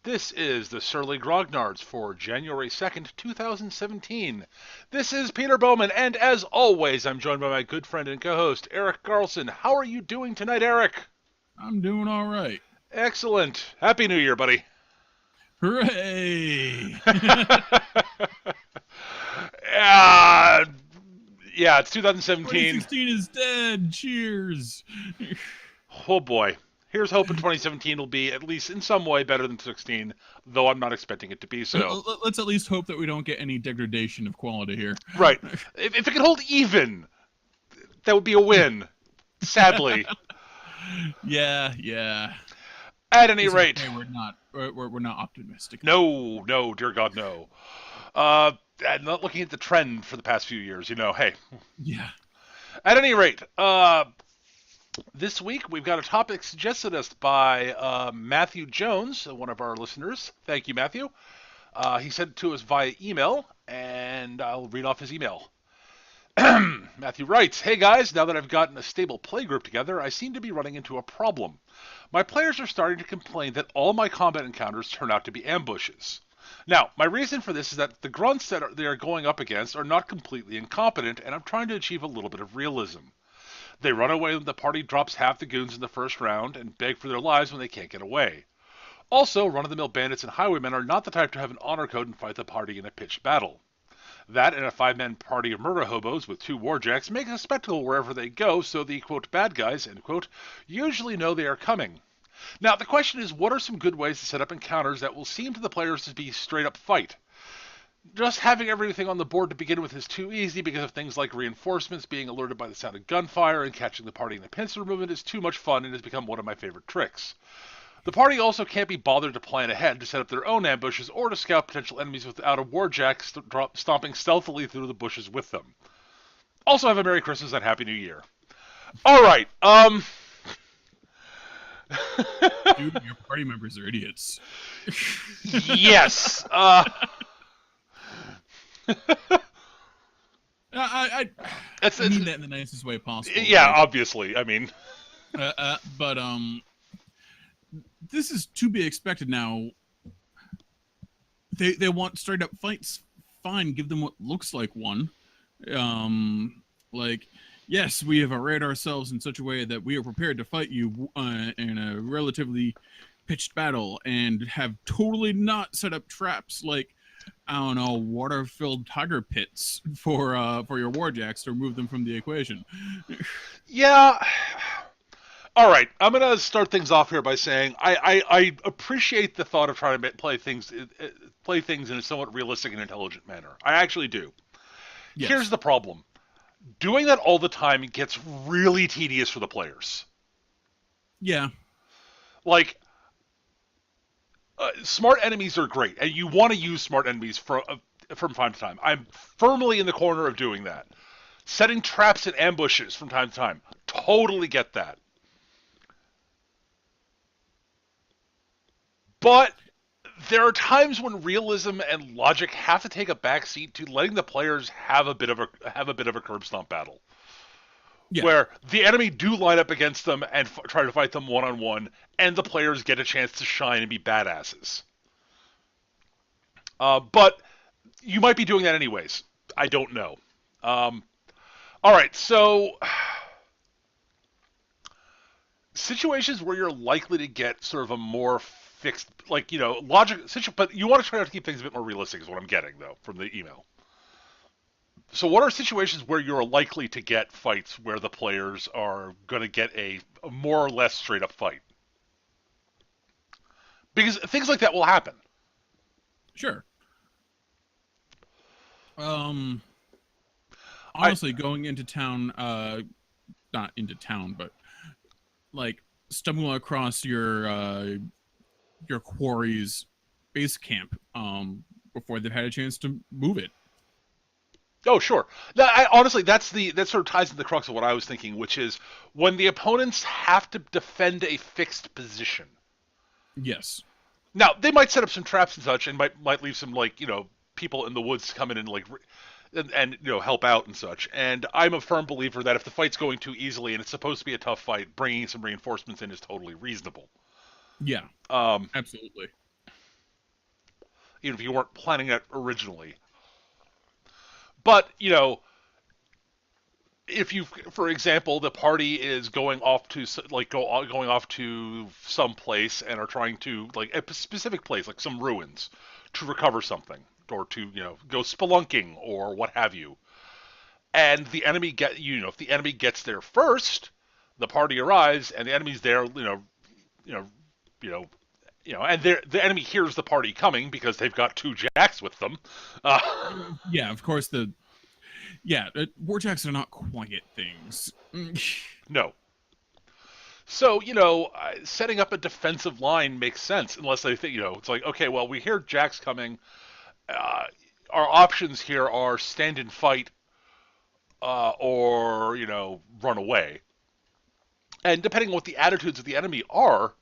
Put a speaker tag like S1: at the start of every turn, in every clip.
S1: This is the Surly Grognards for January 2nd, 2017. This is Peter Bowman, and as always, I'm joined by my good friend and co-host, Eric Carlson. How are you doing tonight, Eric?
S2: I'm doing all right.
S1: Excellent. Happy New Year, buddy.
S2: Hooray!
S1: uh, yeah, it's 2017.
S2: 2016 is dead. Cheers.
S1: Oh boy. Here's hoping 2017 will be, at least in some way, better than 16, though I'm not expecting it to be so.
S2: Let's at least hope that we don't get any degradation of quality here.
S1: Right. If it can hold even, that would be a win. Sadly.
S2: Yeah.
S1: At any rate,
S2: okay, we're not optimistic.
S1: no, dear God, no. I'm not looking at the trend for the past few years, hey.
S2: Yeah.
S1: At any rate, this week we've got a topic suggested us by Matthew Jones, one of our listeners. Thank you, Matthew. He sent it to us via email, and I'll read off his email. Matthew writes, "Hey guys, now that I've gotten a stable playgroup together, I seem to be running into a problem. My players are starting to complain that all my combat encounters turn out to be ambushes. Now, my reason for this is that the grunts that they are going up against are not completely incompetent, and I'm trying to achieve a little bit of realism. They run away when the party drops half the goons in the first round, and beg for their lives when they can't get away. Also, run-of-the-mill bandits and highwaymen are not the type to have an honor code and fight the party in a pitched battle. That and a 5-man party of murder hobos with 2 warjacks make a spectacle wherever they go, so the, quote, bad guys, end quote, usually know they are coming. Now, the question is, what are some good ways to set up encounters that will seem to the players to be straight-up fight? Just having everything on the board to begin with is too easy because of things like reinforcements, being alerted by the sound of gunfire, and catching the party in a pincer movement is too much fun and has become one of my favorite tricks. The party also can't be bothered to plan ahead to set up their own ambushes or to scout potential enemies without a warjack stomping stealthily through the bushes with them. Also have a Merry Christmas and Happy New Year." All right.
S2: Dude, your party members are idiots.
S1: Yes.
S2: I mean that in the nicest way possible.
S1: Yeah, right? Obviously. I mean,
S2: but this is to be expected now. They want straight up fights. Fine, give them what looks like one. Like, yes, we have arrayed ourselves in such a way that we are prepared to fight you in a relatively pitched battle, and have totally not set up traps like, I don't know, water-filled tiger pits for your warjacks to remove them from the equation.
S1: Yeah. All right, I'm going to start things off here by saying I appreciate the thought of trying to play things in a somewhat realistic and intelligent manner. I actually do. Yes. Here's the problem. Doing that all the time gets really tedious for the players.
S2: Yeah.
S1: Like, smart enemies are great, and you want to use smart enemies from time to time. I'm firmly in the corner of doing that. Setting traps and ambushes from time to time. Totally get that. But there are times when realism and logic have to take a backseat to letting the players have a bit of a curb stomp battle, where the enemy do line up against them and try to fight them one-on-one, and the players get a chance to shine and be badasses. But you might be doing that anyways. I don't know. All right, so situations where you're likely to get sort of a more fixed, like, logic, but you want to try to keep things a bit more realistic is what I'm getting, though, from the email. So what are situations where you're likely to get fights where the players are going to get a more or less straight-up fight? Because things like that will happen.
S2: Sure. Honestly, going into town, not into town, but, like, stumbling across your quarry's base camp before they've had a chance to move it.
S1: Oh, sure. Honestly, that sort of ties into the crux of what I was thinking, which is when the opponents have to defend a fixed position.
S2: Yes.
S1: Now, they might set up some traps and such, and might leave some, like, people in the woods to come in and, like, and help out and such. And I'm a firm believer that if the fight's going too easily and it's supposed to be a tough fight, bringing some reinforcements in is totally reasonable.
S2: Yeah. Absolutely.
S1: even if you weren't planning it originally. But if you, for example, the party is going off to going off to some place and are trying to like a specific place, like some ruins, to recover something or to go spelunking or what have you, and the enemy if the enemy gets there first, the party arrives and the enemy's there, you know, you know. And the enemy hears the party coming because they've got two jacks with them. Uh,
S2: Yeah, of course. Warjacks are not quiet things.
S1: no, so, setting up a defensive line makes sense unless they think, it's like, okay, well, we hear Jack's coming. Uh, our options here are stand and fight or, run away. And depending on what the attitudes of the enemy are,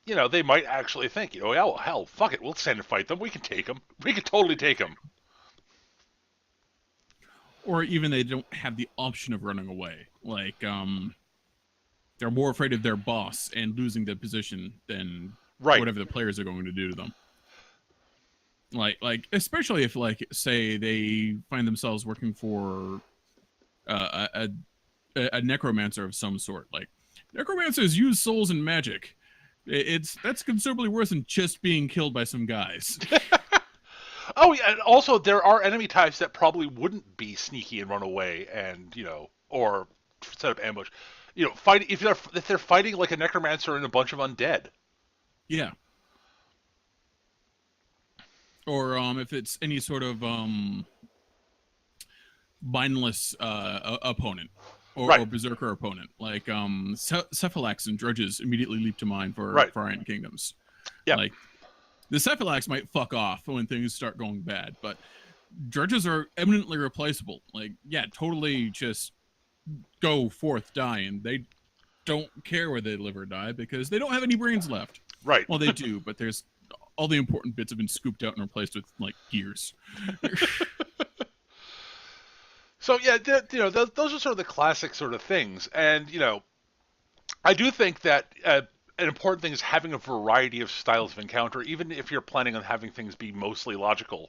S1: they might actually think, yeah, well, hell, fuck it, we'll stand and fight them. We can take them. We can totally take them.
S2: Or even they don't have the option of running away. Like, they're more afraid of their boss and losing the position than whatever the players are going to do to them. Like especially if, like, say they find themselves working for a necromancer of some sort. Like, necromancers use souls and magic. That's considerably worse than just being killed by some guys.
S1: Oh, yeah, and also there are enemy types that probably wouldn't be sneaky and run away and, or set up ambush. Fight if they're fighting like a necromancer and a bunch of undead.
S2: Yeah. Or if it's any sort of mindless opponent or berserker opponent, like Cephalax and Drudges immediately leap to mind for Iron Kingdoms.
S1: Yeah.
S2: Like, the Cephalax might fuck off when things start going bad, but Drudges are eminently replaceable. Like, yeah, totally just go forth, die, and they don't care where they live or die because they don't have any brains left.
S1: Right.
S2: Well, they do, but there's all the important bits have been scooped out and replaced with, like, gears.
S1: So, yeah, those are sort of the classic sort of things. And, I do think that an important thing is having a variety of styles of encounter, even if you're planning on having things be mostly logical.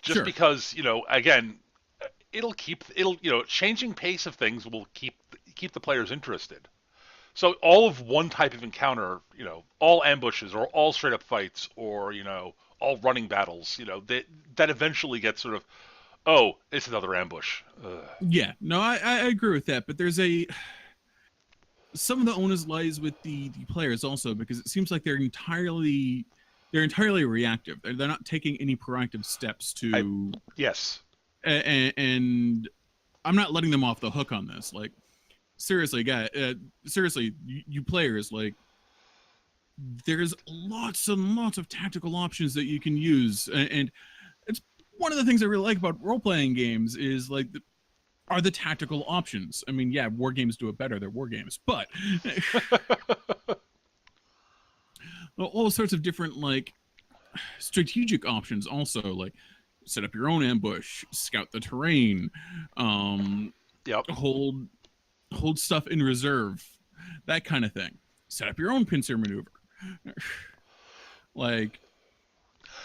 S1: Just because, again, changing pace of things will keep the players interested. So all of one type of encounter, all ambushes or all straight up fights or, all running battles, that eventually gets sort of, oh, it's another ambush. Ugh.
S2: Yeah, no, I agree with that, but there's some of the onus lies with the players also, because it seems like they're entirely reactive. They're not taking any proactive steps to.
S1: Yes.
S2: And I'm not letting them off the hook on this. Like, seriously, guys, you players, like, there's lots and lots of tactical options that you can use, and it's one of the things I really like about role-playing games is like are the tactical options. I mean, yeah, war games do it better. They're war games, but all sorts of different, like, strategic options also, like set up your own ambush, scout the terrain, hold stuff in reserve, that kind of thing. Set up your own pincer maneuver. Like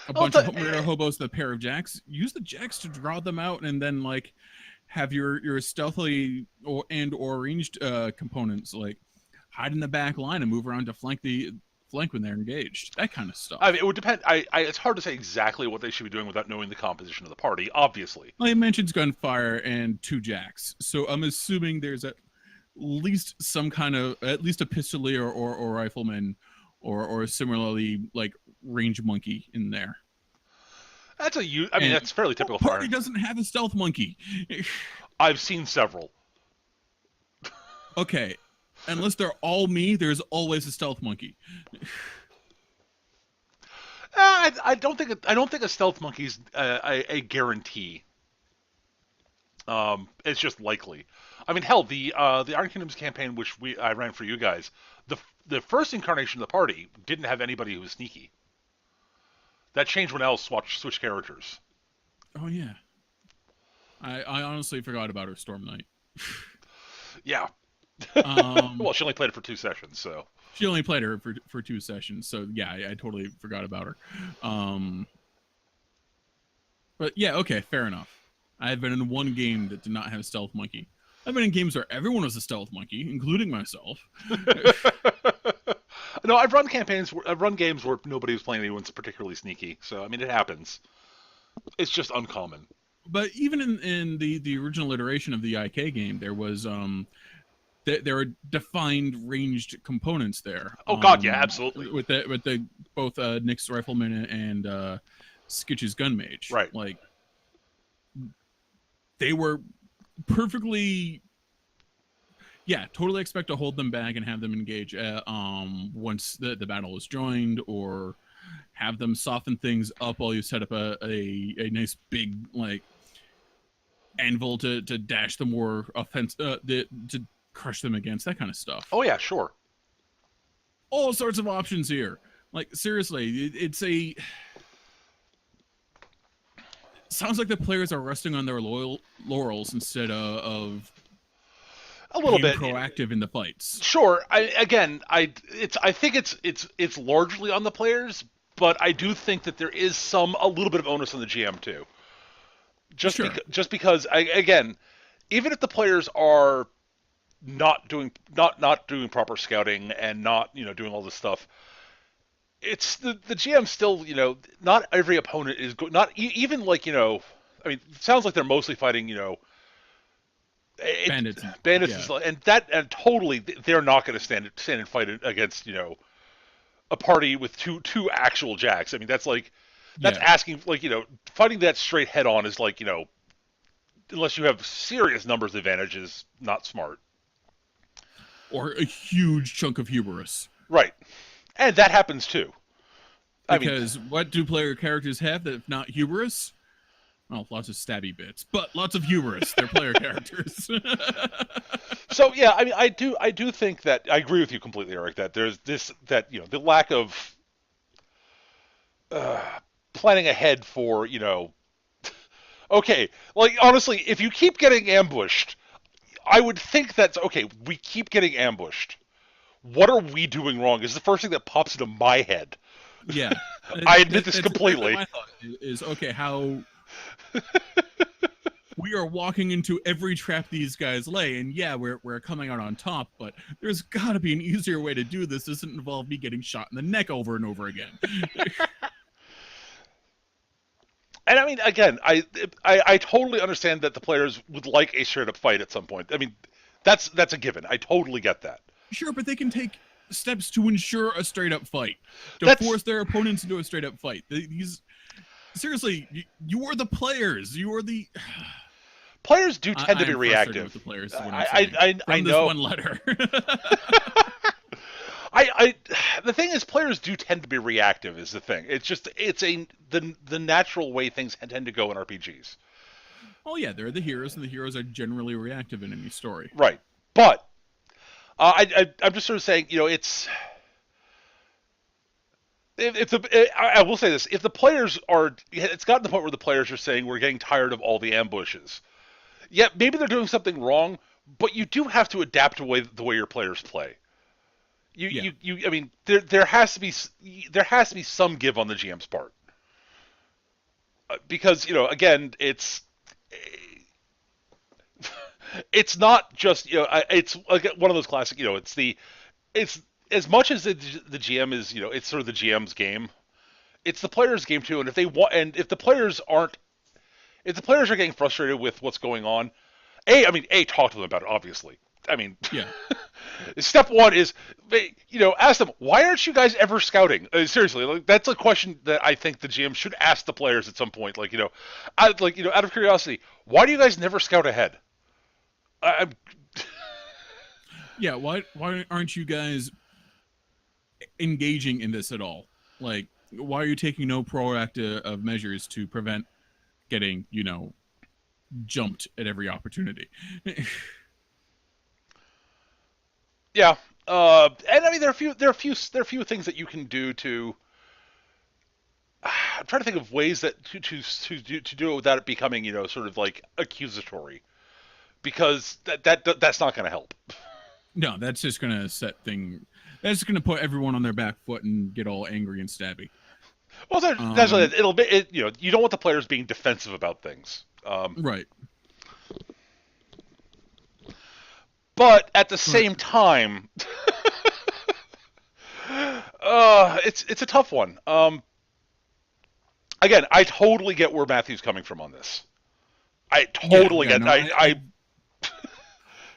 S2: a bunch of hobos with a pair of jacks. Use the jacks to draw them out, and then, like, have your stealthily or ranged components, like, hide in the back line and move around to flank when they're engaged. That kind of stuff.
S1: I mean, it would depend. It's hard to say exactly what they should be doing without knowing the composition of the party, obviously.
S2: Well, he mentions gunfire and two jacks, so I'm assuming there's at least some kind of, at least a pistolier or rifleman or similarly, like, range monkey in there.
S1: That's fairly typical.
S2: The party doesn't have a stealth monkey.
S1: I've seen several.
S2: Okay, unless they're all me, there's always a stealth monkey.
S1: I don't think a stealth monkey's a guarantee. It's just likely. I mean, hell, the Iron Kingdoms campaign, which I ran for you guys, the first incarnation of the party didn't have anybody who was sneaky. That changed when Els switched characters.
S2: Oh yeah, I honestly forgot about her Storm Knight.
S1: Yeah.
S2: Um,
S1: Well, she only played it for 2 sessions, so.
S2: she only played her for 2 sessions, so yeah, I totally forgot about her. Um, but yeah, okay, fair enough. I've been in one game that did not have a stealth monkey. I've been in games where everyone was a stealth monkey, including myself.
S1: No, I've run campaigns. I've run games where nobody was playing anyone's particularly sneaky. So I mean, it happens. It's just uncommon.
S2: But even in the original iteration of the IK game, there was there are defined ranged components there.
S1: Oh God, yeah, absolutely.
S2: With the both Nick's rifleman and Skitch's gun mage.
S1: Right.
S2: Like they were perfectly, yeah, totally expect to hold them back and have them engage once the battle is joined, or have them soften things up while you set up a nice big like anvil to dash the more offense to crush them against, that kind of stuff.
S1: Oh yeah, sure.
S2: All sorts of options here. Like seriously, it's a sounds like the players are resting on their laurels instead of
S1: A little
S2: being
S1: bit.
S2: proactive in the fights.
S1: Sure. I think it's largely on the players, but I do think that there is a little bit of onus on the GM too.
S2: Sure.
S1: Just because again, even if the players are not doing proper scouting and not doing all this stuff, it's the GM still not every opponent is not even like I mean it sounds like they're mostly fighting
S2: Bandits.
S1: bandits
S2: Yeah.
S1: and totally they're not going to stand and fight against a party with two actual jacks. I mean that's
S2: Yeah.
S1: asking like fighting that straight head on is like unless you have serious numbers advantage is not smart.
S2: Or a huge chunk of hubris.
S1: Right. And that happens too. I mean,
S2: Because what do player characters have that if not hubris? Well, lots of stabby bits, but lots of hubris. They're player characters.
S1: so yeah, I mean, I do think that I agree with you completely, Eric. That there's the lack of uh, planning ahead for okay, like honestly, if you keep getting ambushed, I would think that's okay. We keep getting ambushed. What are we doing wrong? Is the first thing that pops into my head.
S2: Yeah,
S1: I admit this
S2: that's exactly
S1: completely.
S2: my thought. Is okay. How we are walking into every trap these guys lay, and yeah, we're coming out on top. But there's got to be an easier way to do this. Doesn't involve me getting shot in the neck over and over again.
S1: And I mean, again, I totally understand that the players would like a straight up fight at some point. I mean, that's a given. I totally get that.
S2: Sure, but they can take steps to ensure a straight up fight, to
S1: That's
S2: force their opponents into a straight up fight. These seriously, you are the players. You are the.
S1: players do tend to be
S2: I'm frustrated
S1: reactive.
S2: with the players. Is what I'm saying.
S1: I
S2: From this
S1: know.
S2: one letter.
S1: I the thing is, players do tend to be reactive. Is the thing. It's just the natural way things tend to go in RPGs.
S2: Oh yeah, they're the heroes, and the heroes are generally reactive in any story.
S1: Right. But I'm just sort of saying, it's if the I will say this: if the players are, it's gotten to the point where the players are saying we're getting tired of all the ambushes. Yeah, maybe they're doing something wrong, but you do have to adapt to the way your players play.
S2: Yeah.
S1: I mean, there has to be some give on the GM's part because again, it's not just it's like one of those classic it's as much as the GM is it's sort of the GM's game. It's the players' game too, and if the players are getting frustrated with what's going on, talk to them about it. Obviously, I mean,
S2: Yeah.
S1: step one is ask them, why aren't you guys ever scouting? Seriously, like, that's a question that I think the GM should ask the players at some point. Like out of curiosity, why do you guys never scout ahead? I,
S2: Yeah. Why aren't you guys engaging in this at all? Like, why are you taking no proactive of measures to prevent getting jumped at every opportunity?
S1: Yeah, and I mean there are a few things that you can do to. I'm trying to think of ways that to do it without it becoming sort of like accusatory, because that's not going to help.
S2: No, that's just gonna set thing. That's just gonna put everyone on their back foot and get all angry and stabby.
S1: Well, that's what
S2: Um,
S1: it'll be. You don't want the players being defensive about things.
S2: right.
S1: But at the
S2: But
S1: same time, it's a tough one. Again, I totally get where Matthew's coming from on this. I
S2: yeah,
S1: totally
S2: yeah,
S1: get.
S2: no,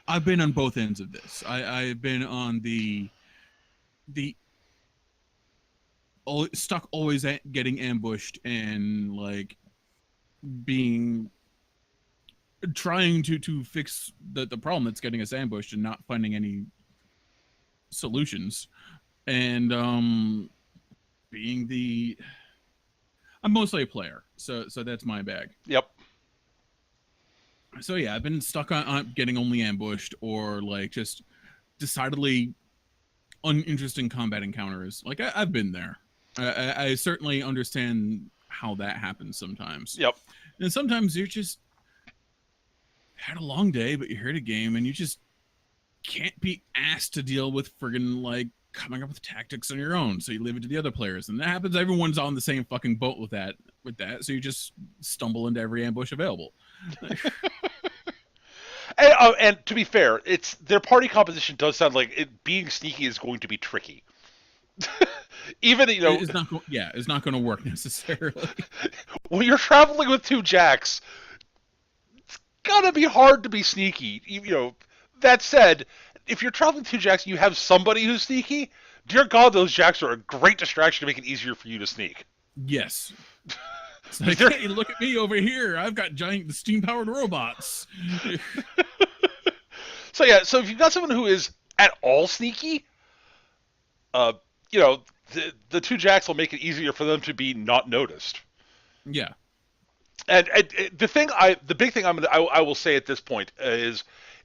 S2: I've been on both ends of this. I've been on the stuck always getting ambushed and like being trying to fix the problem that's getting us ambushed and not finding any solutions, and being the I'm mostly a player, so that's my bag.
S1: Yep.
S2: So yeah, I've been stuck on getting only ambushed or like just decidedly uninteresting combat encounters. Like I've been there. I certainly understand how that happens sometimes.
S1: Yep.
S2: And sometimes you're just had a long day, but you're here to game and you just can't be asked to deal with friggin' like coming up with tactics on your own. So you leave it to the other players. And that happens, everyone's on the same fucking boat with that. So you just stumble into every ambush available.
S1: And to be fair, it's their party composition does sound like being sneaky is going to be tricky. Even
S2: It's not yeah, it's not gonna work necessarily.
S1: when you're traveling with two jacks, it's gonna be hard to be sneaky. That said, if you're traveling with two jacks and you have somebody who's sneaky, dear God, those jacks are a great distraction to make it easier for you to sneak.
S2: Yes. It's like, hey, look at me over here. I've got giant steam powered robots.
S1: So yeah, so if you've got someone who is at all sneaky, uh, the two jacks will make it easier for them to be not noticed.
S2: Yeah.
S1: And the big thing I will say at this point is,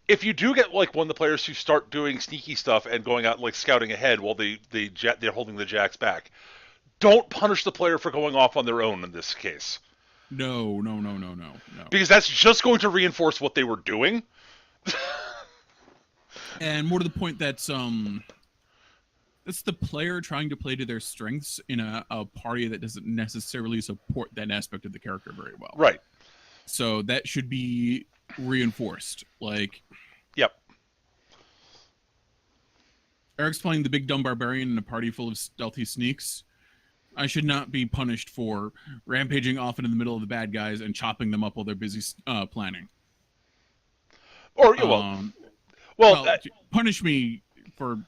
S1: if you do get like one of the players who start doing sneaky stuff and going out like scouting ahead while they're holding the jacks back, don't punish the player for going off on their own in this case.
S2: No, no, no, no, no, no.
S1: Because that's just going to reinforce what they were doing.
S2: And more to the point, that's the player trying to play to their strengths in a party that doesn't necessarily support that aspect of the character very well.
S1: Right.
S2: So that should be reinforced. Like,
S1: yep.
S2: Eric's playing the big dumb barbarian in a party full of stealthy sneaks. I should not be punished for rampaging off into the middle of the bad guys and chopping them up while they're busy planning.
S1: Or
S2: punish me for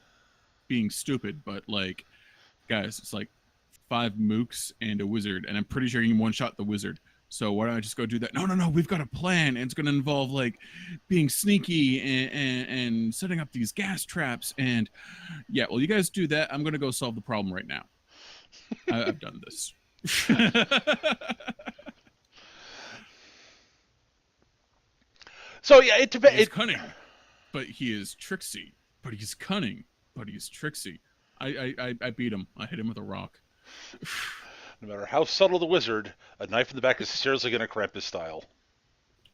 S2: being stupid, but like, guys, it's like 5 mooks and a wizard, and I'm pretty sure you can one shot the wizard. So why don't I just go do that? No, we've got a plan, and it's going to involve like being sneaky and setting up these gas traps. And yeah, well, you guys do that. I'm going to go solve the problem right now. I've done this.
S1: So yeah, it depends.
S2: He's cunning, but he is tricksy. But he's cunning, but he's tricksy. I beat him. I hit him with a rock.
S1: No matter how subtle the wizard, a knife in the back is seriously going to cramp his style.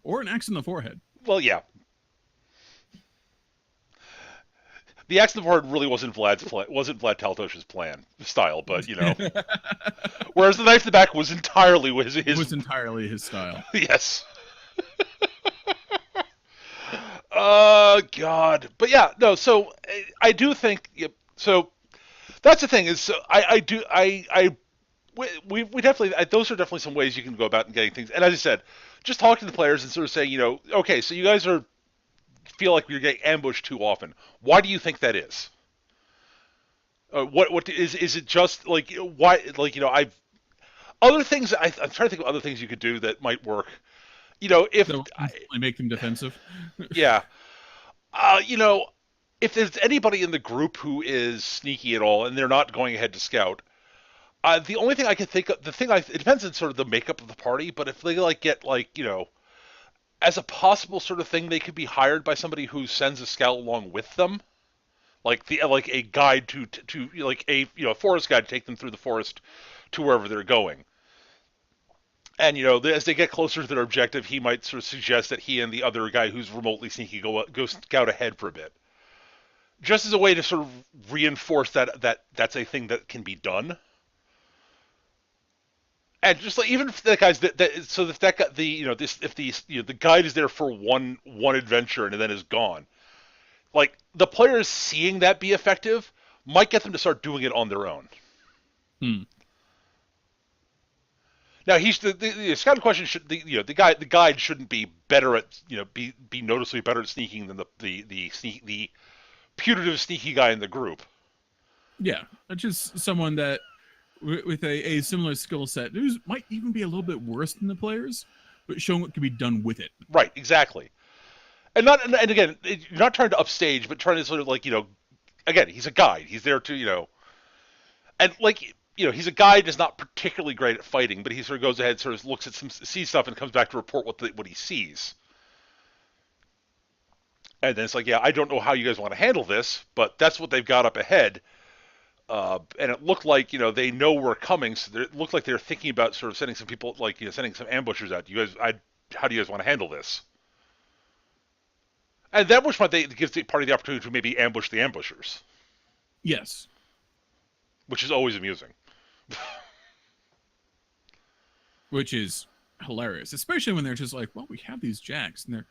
S2: Or an axe in the forehead.
S1: Well, yeah. The axe in the forehead really wasn't Vlad Taltosh's plan style, but whereas the knife in the back was entirely his.
S2: It was entirely his style.
S1: Yes. God, but yeah, no. So I do think. So that's the thing is, so we definitely those are definitely some ways you can go about and getting things. And as I said, just talk to the players and sort of say, okay, so you guys feel like you're getting ambushed too often. Why do you think that is? What is it just like why I've other things I'm trying to think of other things you could do that might work. If
S2: so make them defensive.
S1: Yeah. If there's anybody in the group who is sneaky at all and they're not going ahead to scout, the only thing I can think of, it depends on sort of the makeup of the party, but if they get as a possible sort of thing, they could be hired by somebody who sends a scout along with them, like a guide to like a forest guide to take them through the forest to wherever they're going. And as they get closer to their objective, he might sort of suggest that he and the other guy who's remotely sneaky go scout ahead for a bit. just as a way to sort of reinforce that that's a thing that can be done. And just like even if the guys that so if that got the this if the the guide is there for one adventure and then is gone, like the players seeing that be effective might get them to start doing it on their own.
S2: Hmm.
S1: Now he's the scouting question should the guide shouldn't be better at be noticeably better at sneaking than the putative sneaky guy in the group.
S2: Yeah, just someone that with a similar skill set who might even be a little bit worse than the players, but showing what can be done with it.
S1: Right, exactly. And again, you're not trying to upstage, but trying to sort of like again, he's a guide. He's there to and like he's a guide that's not particularly great at fighting, but he sort of goes ahead, sort of looks at sees stuff, and comes back to report what he sees. And then it's like, yeah, I don't know how you guys want to handle this, but that's what they've got up ahead. And it looked like they know we're coming, so it looked like they're thinking about sort of sending some people, like sending some ambushers out. You guys, how do you guys want to handle this? And that which point it gives the party the opportunity to maybe ambush the ambushers,
S2: Yes,
S1: which is always amusing.
S2: which is hilarious, especially when they're just like, well, we have these jacks and they're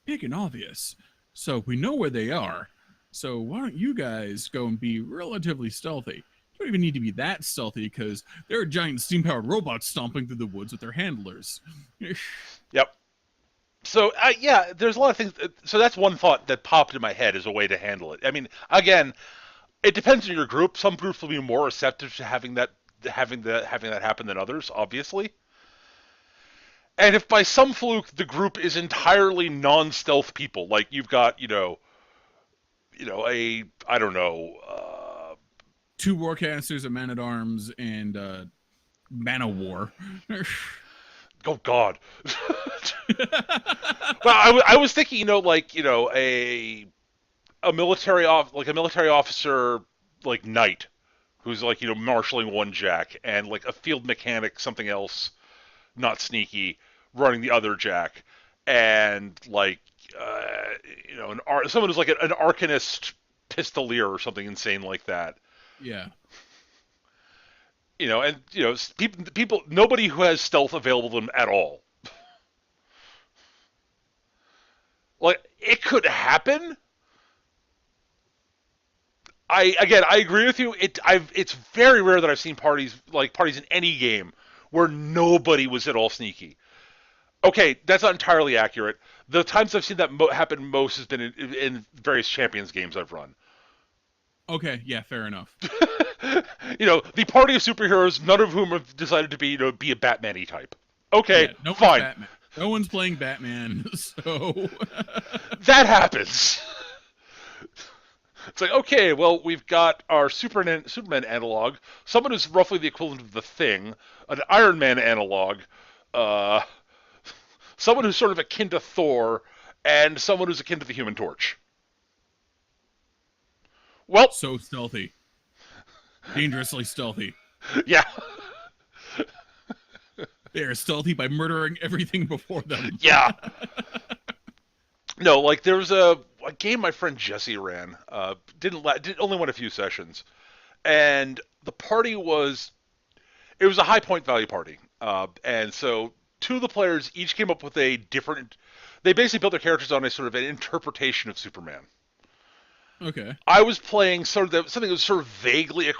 S2: big and obvious, so we know where they are. So why don't you guys go and be relatively stealthy? You don't even need to be that stealthy because there are giant steam-powered robots stomping through the woods with their handlers.
S1: Yep. So yeah, there's a lot of things. So that's one thought that popped in my head as a way to handle it. I mean, again, it depends on your group. Some groups will be more receptive to having that happen than others, obviously. And if by some fluke the group is entirely non-stealth people, like you've got a I don't know.
S2: Two warcasters, a man at arms, and man of war.
S1: Oh God. Well, I was thinking, like a military officer like knight who's like marshaling one jack and like a field mechanic something else not sneaky running the other jack and like someone who's like an arcanist pistolier or something insane like that.
S2: Yeah.
S1: And people nobody who has stealth available to them at all. Like it could happen. I agree with you. It's very rare that I've seen parties in any game where nobody was at all sneaky. Okay, that's not entirely accurate. The times I've seen that happen most has been in various Champions games I've run.
S2: Okay, yeah, fair enough.
S1: The party of superheroes, none of whom have decided to be a Batman-y type. Okay,
S2: Yeah, no
S1: fine.
S2: one's Batman. No one's playing Batman, so
S1: That happens. It's like, okay, well, we've got our Superman analog, someone who's roughly the equivalent of the Thing, an Iron Man analog, uh, someone who's sort of akin to Thor, and someone who's akin to the Human Torch. Well,
S2: so stealthy, dangerously stealthy.
S1: yeah.
S2: They are stealthy by murdering everything before them.
S1: Yeah. No, like there was a game my friend Jesse ran. Did only went a few sessions, and the party was a high point value party, and so two of the players each came up with a different. They basically built their characters on a sort of an interpretation of Superman.
S2: Okay.
S1: I was playing something that was sort of vaguely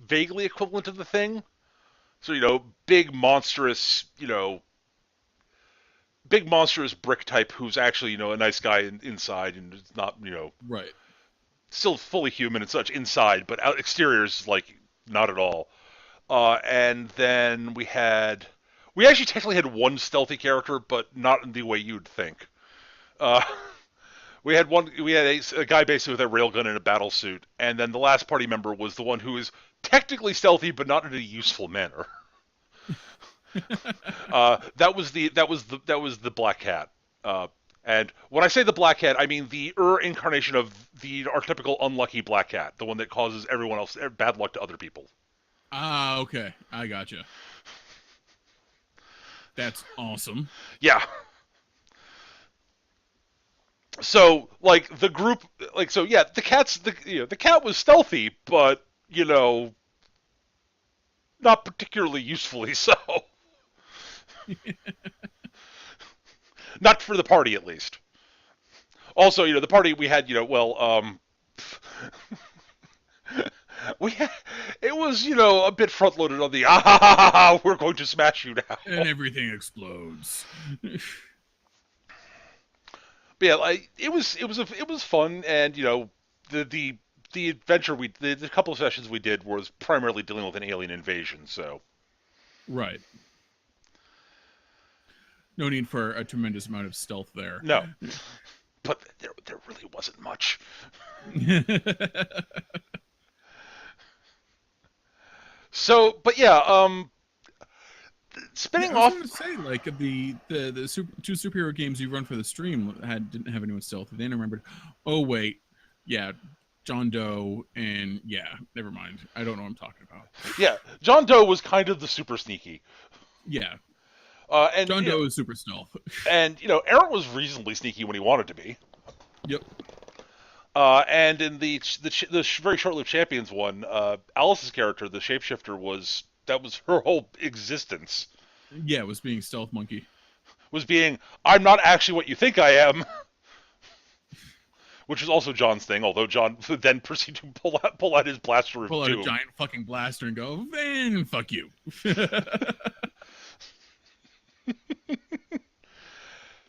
S1: vaguely equivalent to the Thing. So big monstrous brick type who's actually a nice guy inside and is not
S2: Right.
S1: still fully human and such inside, but exterior is like not at all. And then we actually technically had one stealthy character, but not in the way you'd think. Uh, we had a guy basically with a railgun and a battle suit, and then the last party member was the one who is technically stealthy, but not in a useful manner. That was the Black Cat. And when I say the Black Cat, I mean the incarnation of the archetypical unlucky Black Cat, the one that causes everyone else bad luck to other people.
S2: Ah, okay. I gotcha. That's awesome.
S1: Yeah. So like the group, like so yeah, the cat was stealthy, but not particularly usefully so. Not for the party at least. Also, the party we had, we had, it was, a bit front loaded on the we're going to smash you now.
S2: And everything explodes.
S1: But yeah, like it was fun, and the adventure the couple of sessions we did was primarily dealing with an alien invasion. So
S2: Right. No need for a tremendous amount of stealth there.
S1: no, but there really wasn't much. So, but yeah,
S2: Yeah,
S1: spinning
S2: I was
S1: off.
S2: going to say, like two superhero games you run for the stream didn't have anyone stealth. Then I remembered, oh wait, yeah, John Doe, and yeah, never mind. I don't know what I'm talking about.
S1: Yeah, John Doe was kind of the super sneaky.
S2: Yeah,
S1: And
S2: John Doe is super stealth.
S1: Aaron was reasonably sneaky when he wanted to be.
S2: Yep.
S1: And in the very short-lived Champions one, Alice's character, the shapeshifter, that was her whole existence,
S2: Yeah, it was being stealth monkey.
S1: was being I'm not actually what you think I am, which is also John's thing. Although John then proceeded to pull out his blaster of
S2: Pull out a
S1: doom.
S2: giant fucking blaster and go, Van, fuck you.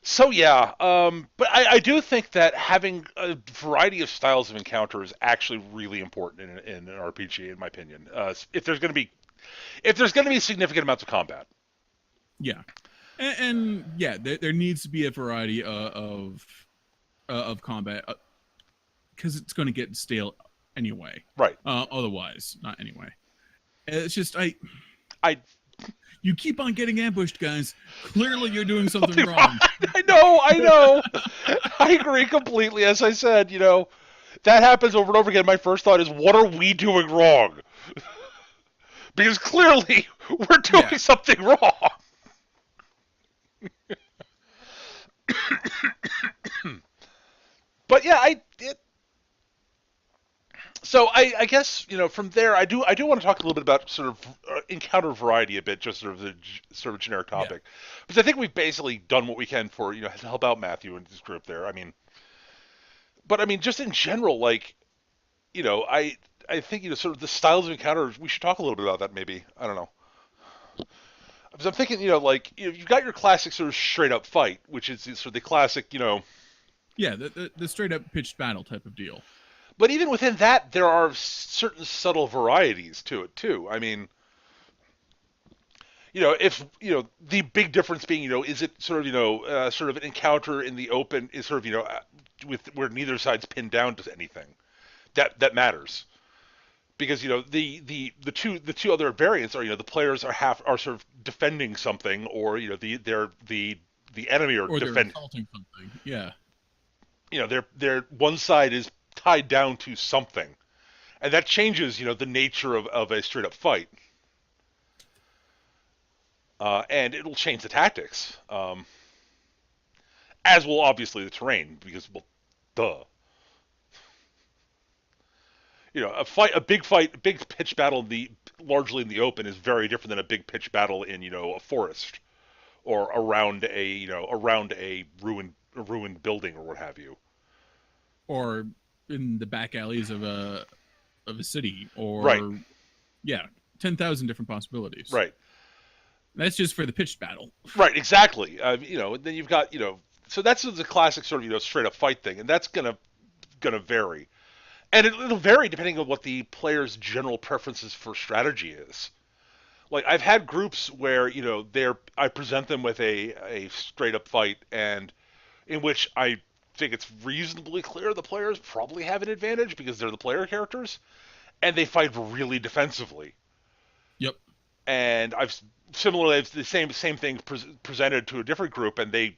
S1: So yeah, but I do think that having a variety of styles of encounter is actually really important in an RPG, in my opinion. If there's going to be significant amounts of combat.
S2: Yeah, and yeah, there needs to be a variety of combat because it's going to get stale anyway.
S1: Right.
S2: Otherwise, not anyway. It's just
S1: I
S2: you keep on getting ambushed, guys. Clearly, you're doing something wrong.
S1: I know. I agree completely. As I said, that happens over and over again. My first thought is, what are we doing wrong? Because clearly we're doing something wrong. But yeah, I guess from there I do want to talk a little bit about sort of encounter variety a bit, just sort of the sort of generic
S2: Yeah,
S1: topic, because I think we've basically done what we can for to help out Matthew and his group there. I mean just in general, like I think sort of the styles of encounters. We should talk a little bit about that maybe. I don't know. Because I'm thinking like you've got your classic sort of straight up fight, which is sort of the classic
S2: yeah, the straight up pitched battle type of deal.
S1: But even within that, there are certain subtle varieties to it too. I mean, if the big difference being, is it sort of sort of an encounter in the open is sort of with where neither side's pinned down to anything that matters because the two other variants are the players are sort of defending something or the enemy are
S2: Or they're
S1: defending.
S2: assaulting something. Yeah.
S1: They're one side is tied down to something, and that changes the nature of a straight up fight, and it'll change the tactics, as will obviously the terrain because well, duh. A big pitch battle largely in the open is very different than a big pitch battle in a forest or around a ruined building or what have you.
S2: Or in the back alleys of a city,
S1: Right.
S2: or yeah, 10,000 different possibilities.
S1: Right.
S2: That's just for the pitched battle.
S1: Right. Exactly. And then you've got so that's the classic sort of straight up fight thing, and that's gonna vary, and it'll vary depending on what the player's general preferences for strategy is. Like I've had groups where I present them with a straight up fight, and in which I think it's reasonably clear the players probably have an advantage because they're the player characters, and they fight really defensively.
S2: Yep.
S1: And I've similarly it's the same thing presented to a different group, and they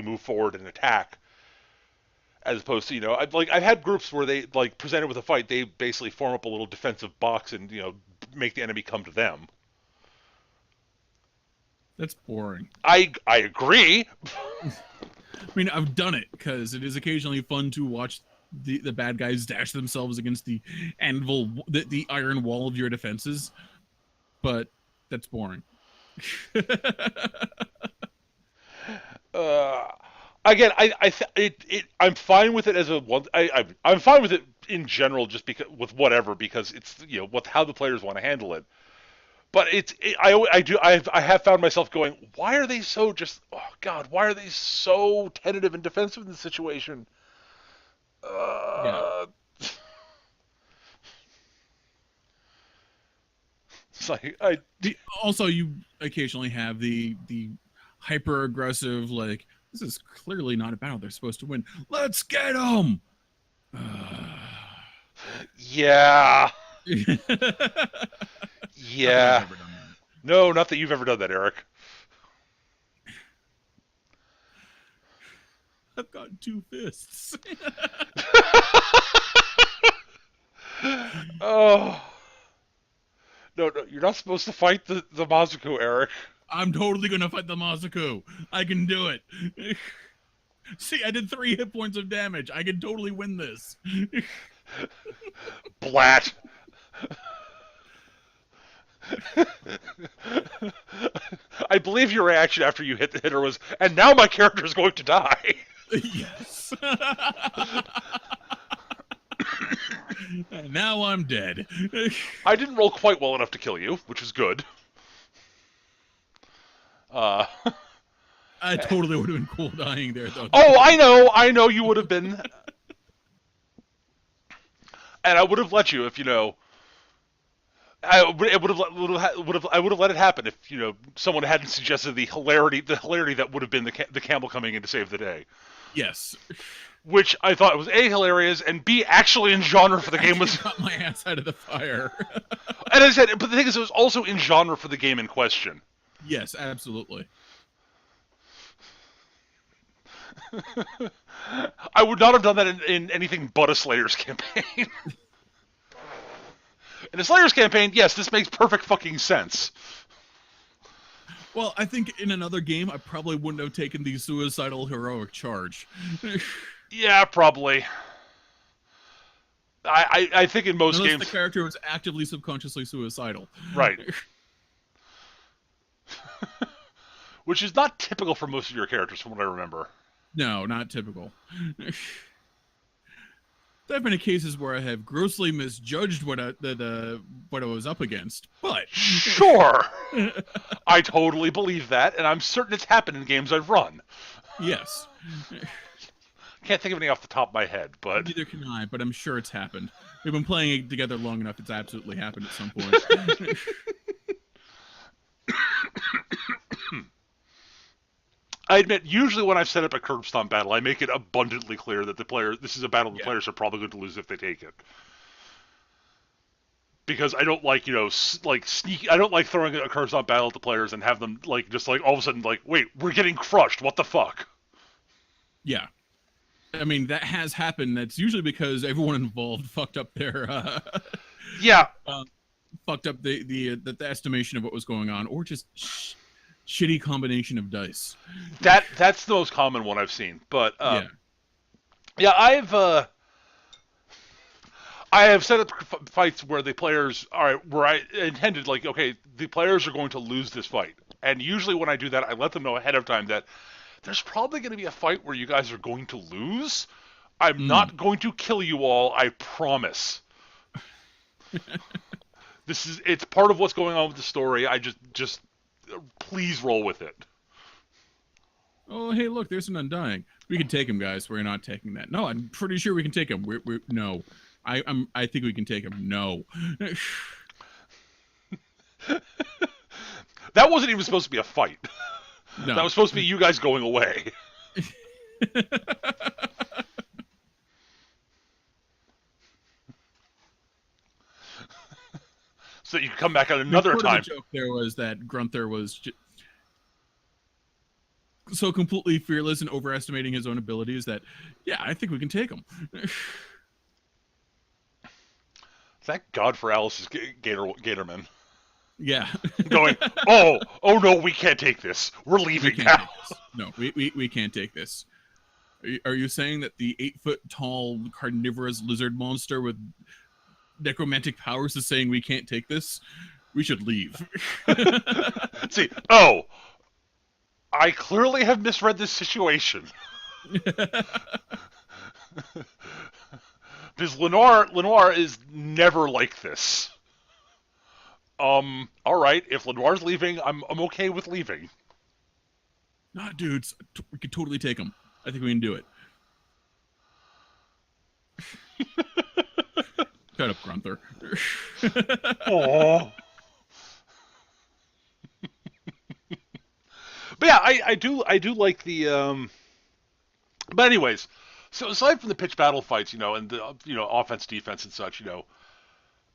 S1: move forward and attack as opposed to I've had groups where they like presented with a fight, they basically form up a little defensive box and make the enemy come to them.
S2: That's boring.
S1: I agree.
S2: mean, I've done it because it is occasionally fun to watch the bad guys dash themselves against the anvil, the iron wall of your defenses, but that's boring.
S1: Uh, Again, I'm fine with it as a one. I'm fine with it in general, just because with whatever, because it's what how the players want to handle it. But I have found myself going, why are they so just oh god, why are they so tentative and defensive in this situation?
S2: Yeah.
S1: Uh, it's like
S2: Also, you occasionally have the hyper aggressive, like, this is clearly not a battle they're supposed to win. Let's get them.
S1: yeah,
S2: Not that I've
S1: yeah.
S2: ever done that.
S1: No, not that you've ever done that, Eric.
S2: I've got two fists.
S1: Oh no, no, you're not supposed to fight the Mazuko, Eric.
S2: I'm totally gonna fight the Masaku. I can do it. See, I did 3 hit points of damage. I can totally win this.
S1: Blat. I believe your reaction after you hit the hitter was, and now my character is going to die.
S2: Yes. And now I'm dead.
S1: I didn't roll quite well enough to kill you, which was good. Uh,
S2: I totally would have been cool dying there, though.
S1: oh, I know you would have been, and I would have let you if I would have let it happen if someone hadn't suggested the hilarity that would have been the Campbell coming in to save the day,
S2: Yes.
S1: which I thought was A, hilarious, and B, actually in genre for the game was.
S2: Got my ass out of the fire.
S1: And I said, but the thing is, it was also in genre for the game in question.
S2: Yes, absolutely.
S1: I would not have done that in anything but a Slayers campaign. In a Slayers campaign, yes, this makes perfect fucking sense.
S2: Well, I think in another game, I probably wouldn't have taken the suicidal heroic charge.
S1: Yeah, probably. I think in most
S2: Unless
S1: games,
S2: the character was actively subconsciously suicidal.
S1: right. Which is not typical for most of your characters, from what I remember.
S2: No, not typical. There have been cases where I have grossly misjudged what I was up against, but
S1: Sure, I totally believe that, and I'm certain it's happened in games I've run.
S2: yes.
S1: Can't think of any off the top of my head, but
S2: Neither can I, but I'm sure it's happened. We've been playing it together long enough; it's absolutely happened at some point.
S1: I admit, usually when I've set up a curb stomp battle, I make it abundantly clear that this is a battle the players are probably going to lose if they take it. Because I don't like, I don't like throwing a curb stomp battle at the players and have them, just all of a sudden, wait, we're getting crushed, what the fuck?
S2: Yeah. I mean, that has happened. That's usually because everyone involved fucked up their
S1: Yeah.
S2: fucked up the estimation of what was going on, or just shitty combination of dice.
S1: That's the most common one I've seen. But yeah, I have set up fights where the players where I intended okay, the players are going to lose this fight, and usually when I do that, I let them know ahead of time that there's probably going to be a fight where you guys are going to lose. I'm not going to kill you all, I promise. It's part of what's going on with the story. I just please roll with it.
S2: Oh, hey, look, there's an Undying. We can take him, guys. We're not taking that. No, I'm pretty sure we can take him. No. I think we can take him. No.
S1: That wasn't even supposed to be a fight.
S2: No.
S1: That was supposed to be you guys going away. So that you can come back at another time.
S2: The joke there was that Grunther was so completely fearless and overestimating his own abilities that, yeah, I think we can take him.
S1: Thank God for Alice's Gatorman.
S2: Yeah.
S1: Going, oh no, we can't take this. We're leaving now.
S2: No, we can't take this. Are you saying that the 8 foot tall carnivorous lizard monster with necromantic powers is saying we can't take this? We should leave.
S1: See, oh, I clearly have misread this situation. Because Lenoir is never like this. All right, if Lenoir's leaving, I'm okay with leaving.
S2: Nah, dudes, we could totally take them. I think we can do it. Shut up, Grunther.
S1: Oh. But yeah, I do like the But anyways, so aside from the pitch battle fights, and the offense, defense, and such,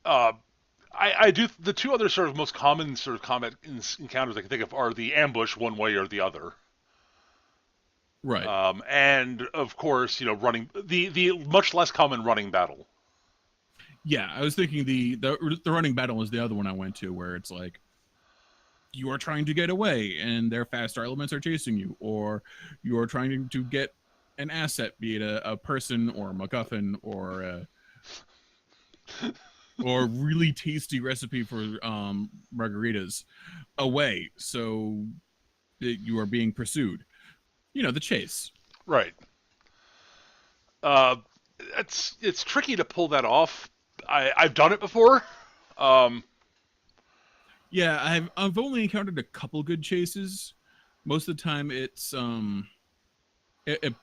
S1: uh, I do the two other sort of most common sort of combat encounters I can think of are the ambush one way or the other,
S2: Right.
S1: and of course, running the much less common running battle.
S2: Yeah, I was thinking the running battle is the other one I went to, where it's like you are trying to get away and their faster elements are chasing you, or you are trying to get an asset, be it a person or a MacGuffin or really tasty recipe for margaritas away, so that you are being pursued. The chase.
S1: Right. Uh, it's tricky to pull that off. I've done it before. Um,
S2: Yeah, I've only encountered a couple good chases. Most of the time, it, it,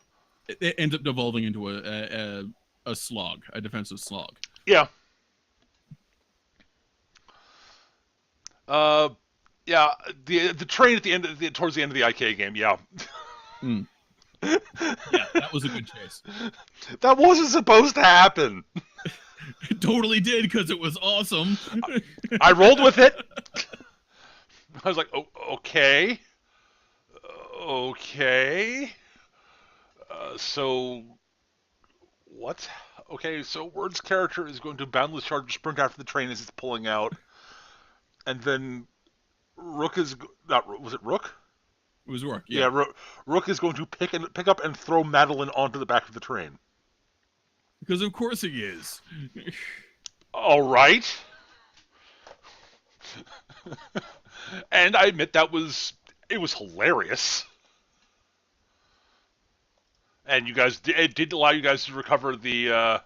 S2: it ends up devolving into a slog, a defensive slog.
S1: yeah. Uh, yeah. The train at the end towards the end of the IK game. Yeah.
S2: Mm. Yeah, that was a good chase.
S1: That wasn't supposed to happen.
S2: It totally did because it was awesome.
S1: I rolled with it. I was like, oh, okay, okay. So what? Okay, so Word's character is going to boundless charge sprint after the train as it's pulling out, and then Rook is not. Was it Rook?
S2: It was work, yeah.
S1: Yeah, Rook is going to pick up and throw Madeline onto the back of the train.
S2: Because of course he is.
S1: All right. And I admit it was hilarious. And it did allow you guys to recover the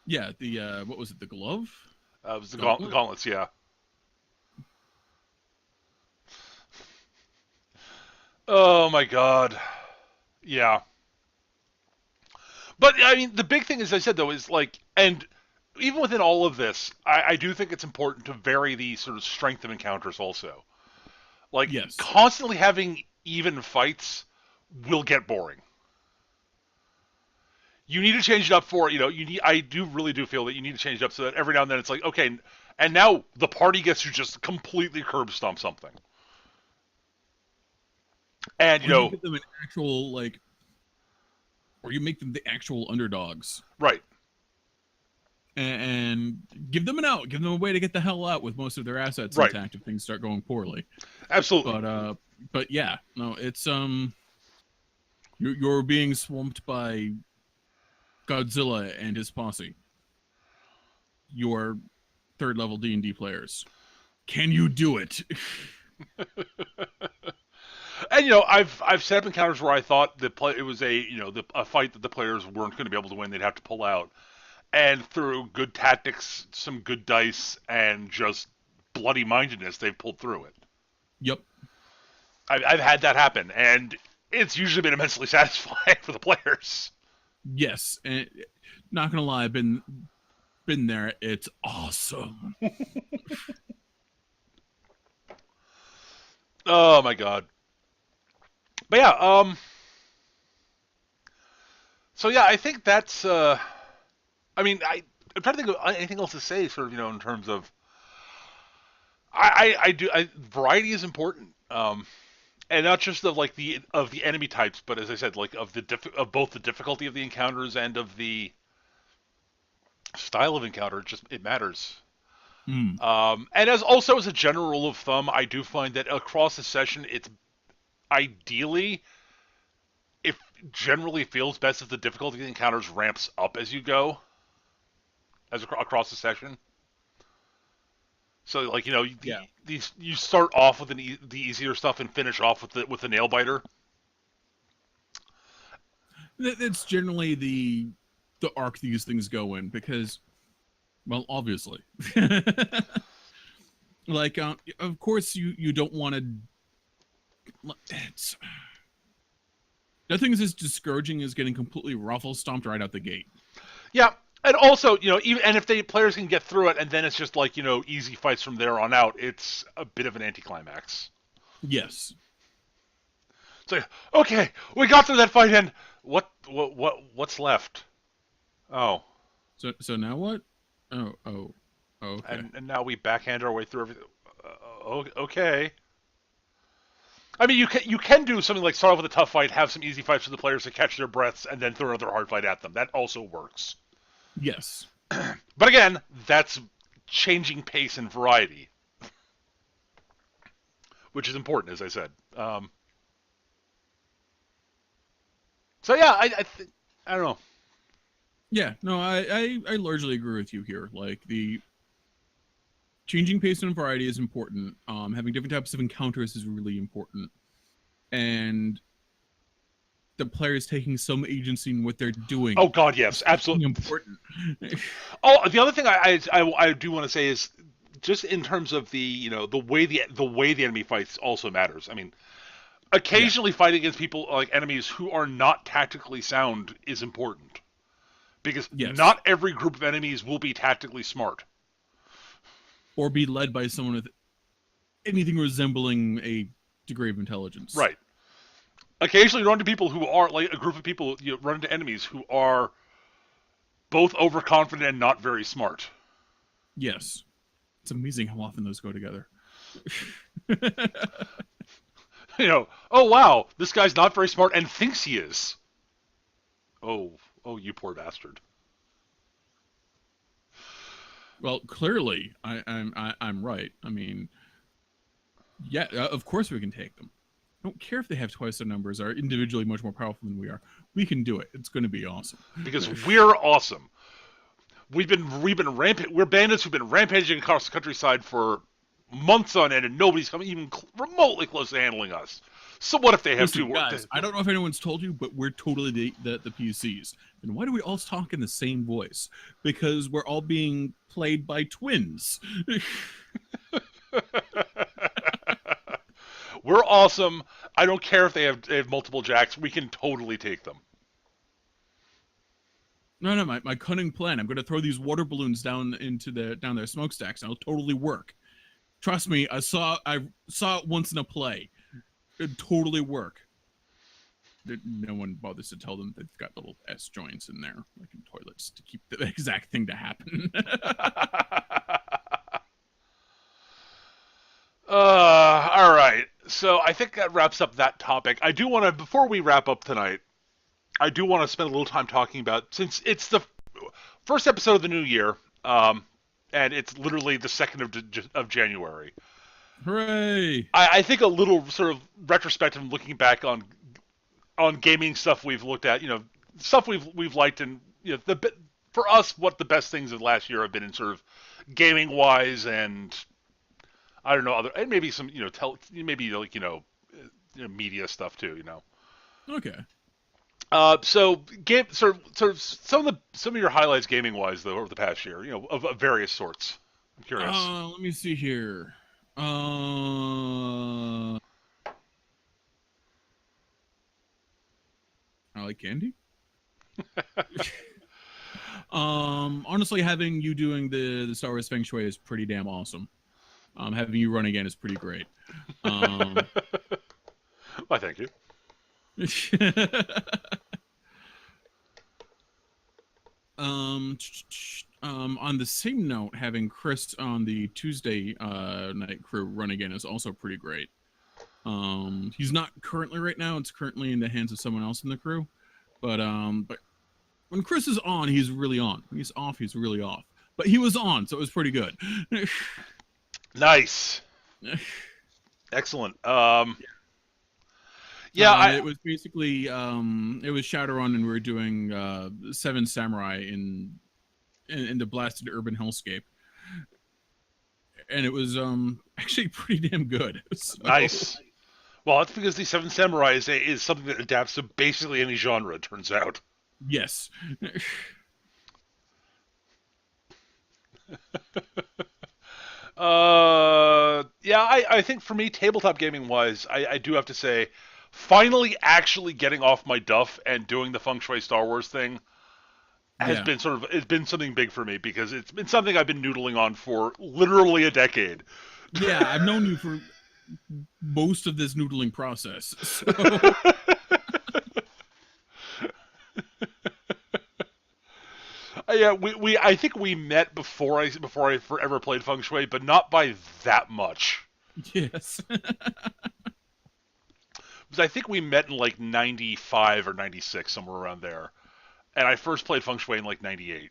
S2: Yeah, the what was it? The glove?
S1: it was the
S2: Gauntlet?
S1: gauntlets, yeah. Oh my god. Yeah. But I mean, the big thing, as I said though, is like, and even within all of this, I do think it's important to vary the sort of strength of encounters also. Like
S2: Yes.
S1: constantly having even fights will get boring. You need to change it up for you need. I do really do feel that you need to change it up so that every now and then it's like, okay, and now the party gets to just completely curb stomp something. And
S2: Or you give them an actual or you make them the actual underdogs.
S1: right.
S2: And give them an out, give them a way to get the hell out with most of their assets
S1: Right.
S2: intact if things start going poorly.
S1: Absolutely.
S2: But yeah, no, it's you're being swamped by Godzilla and his posse. Your third level D&D players. Can you do it?
S1: And I've set up encounters where I thought it was a fight that the players weren't going to be able to win. They'd have to pull out, and through good tactics, some good dice, and just bloody mindedness, they've pulled through it.
S2: Yep.
S1: I've had that happen, and it's usually been immensely satisfying for the players.
S2: Yes, and not gonna lie, I've been there. It's awesome.
S1: Oh my god. But yeah, so yeah, I think that's I mean, I'm trying to think of anything else to say sort of, in terms of variety is important. And not just of like the enemy types, but as I said, like of both the difficulty of the encounters and of the style of encounter. It matters.
S2: Mm.
S1: And as a general rule of thumb, I do find that across the session, it's ideally, if generally feels best if the difficulty of the encounters ramps up as you go, across the session. So like
S2: Yeah,
S1: you start off with the easier stuff and finish off with the nail biter.
S2: that's generally the arc these things go in because, well, obviously, like of course you don't want to. It's nothing is as discouraging as getting completely ruffle stomped right out the gate.
S1: Yeah, and also even and if the players can get through it, and then it's just like easy fights from there on out, it's a bit of an anticlimax.
S2: Yes.
S1: It's like, okay, we got through that fight, and what's left? Oh,
S2: So now what? Oh, okay.
S1: and now we backhand our way through everything. Okay. I mean, you can do something like start off with a tough fight, have some easy fights for the players to catch their breaths, and then throw another hard fight at them. That also works.
S2: Yes.
S1: But again, that's changing pace and variety, which is important, as I said. So yeah, I don't know.
S2: Yeah. No, I largely agree with you here. Like the changing pace and variety is important. Having different types of encounters is really important, and the players taking some agency in what they're doing
S1: Oh God, yes,
S2: is
S1: absolutely.
S2: important.
S1: Oh, the other thing I do want to say is just in terms of the way the enemy fights also matters. I mean,
S2: Yeah.
S1: occasionally fighting against people like enemies who are not tactically sound is important because
S2: Yes.
S1: not every group of enemies will be tactically smart.
S2: Or be led by someone with anything resembling a degree of intelligence.
S1: Right. Occasionally, you run into people who are like a group of people. You run into enemies who are both overconfident and not very smart.
S2: Yes. It's amazing how often those go together.
S1: Oh wow, this guy's not very smart and thinks he is. Oh, oh, you poor bastard.
S2: Well, clearly, I'm right. I mean, yeah, of course we can take them. I don't care if they have twice their numbers, are individually much more powerful than we are. We can do it. It's going to be awesome.
S1: Because we're awesome. We've been rampant. We're bandits who've been rampaging across the countryside for months on end, and nobody's coming even remotely close to handling us. So what if they have
S2: Listen,
S1: two?
S2: guys, I don't know if anyone's told you, but we're totally the PCs. And why do we all talk in the same voice? Because we're all being played by twins.
S1: We're awesome. I don't care if they have multiple jacks. We can totally take them.
S2: No, my cunning plan. I'm going to throw these water balloons down their smokestacks, and it'll totally work. Trust me, I saw it once in a play. It'd totally work. No one bothers to tell them they've got little S joints in there, like in toilets, to keep the exact thing to happen.
S1: All right. So I think that wraps up that topic. I do want to, before we wrap up tonight, I do want to spend a little time talking about, since it's the first episode of the new year, and it's literally the 2nd of January.
S2: Hooray!
S1: I think a little sort of retrospective, looking back on gaming stuff we've looked at, stuff we've liked, and for us, what the best things of last year have been in sort of gaming wise, and I don't know, other, and maybe some maybe like media stuff too.
S2: Okay.
S1: So game sort of some of your highlights gaming wise though over the past year, of various sorts. I'm curious.
S2: Let me see here. I like candy. Honestly, having you doing the Star Wars Feng Shui is pretty damn awesome. Having you run again is pretty great.
S1: Why, thank you.
S2: um, on the same note, having Chris on the Tuesday night crew run again is also pretty great. He's not currently right now; it's currently in the hands of someone else in the crew. But when Chris is on, he's really on. When he's off, he's really off. But he was on, so it was pretty good.
S1: Nice. Excellent. Yeah, I
S2: It was basically it was Shadowrun, and we were doing Seven Samurai in the blasted urban hellscape, and it was actually pretty damn good. So
S1: nice. Well, that's because the Seven Samurai is something that adapts to basically any genre. It turns out.
S2: yes,
S1: Yeah, I think for me, tabletop gaming wise, I do have to say, finally actually getting off my duff and doing the feng shui Star Wars thing has
S2: yeah,
S1: been it's been something big for me because it's been something I've been noodling on for literally a decade.
S2: yeah. I've known you for most of this noodling process, so
S1: Yeah, we I think we met before I ever played feng shui, but not by that much.
S2: yes.
S1: Because I think we met in like '95 or '96, somewhere around there, and I first played feng shui in like '98.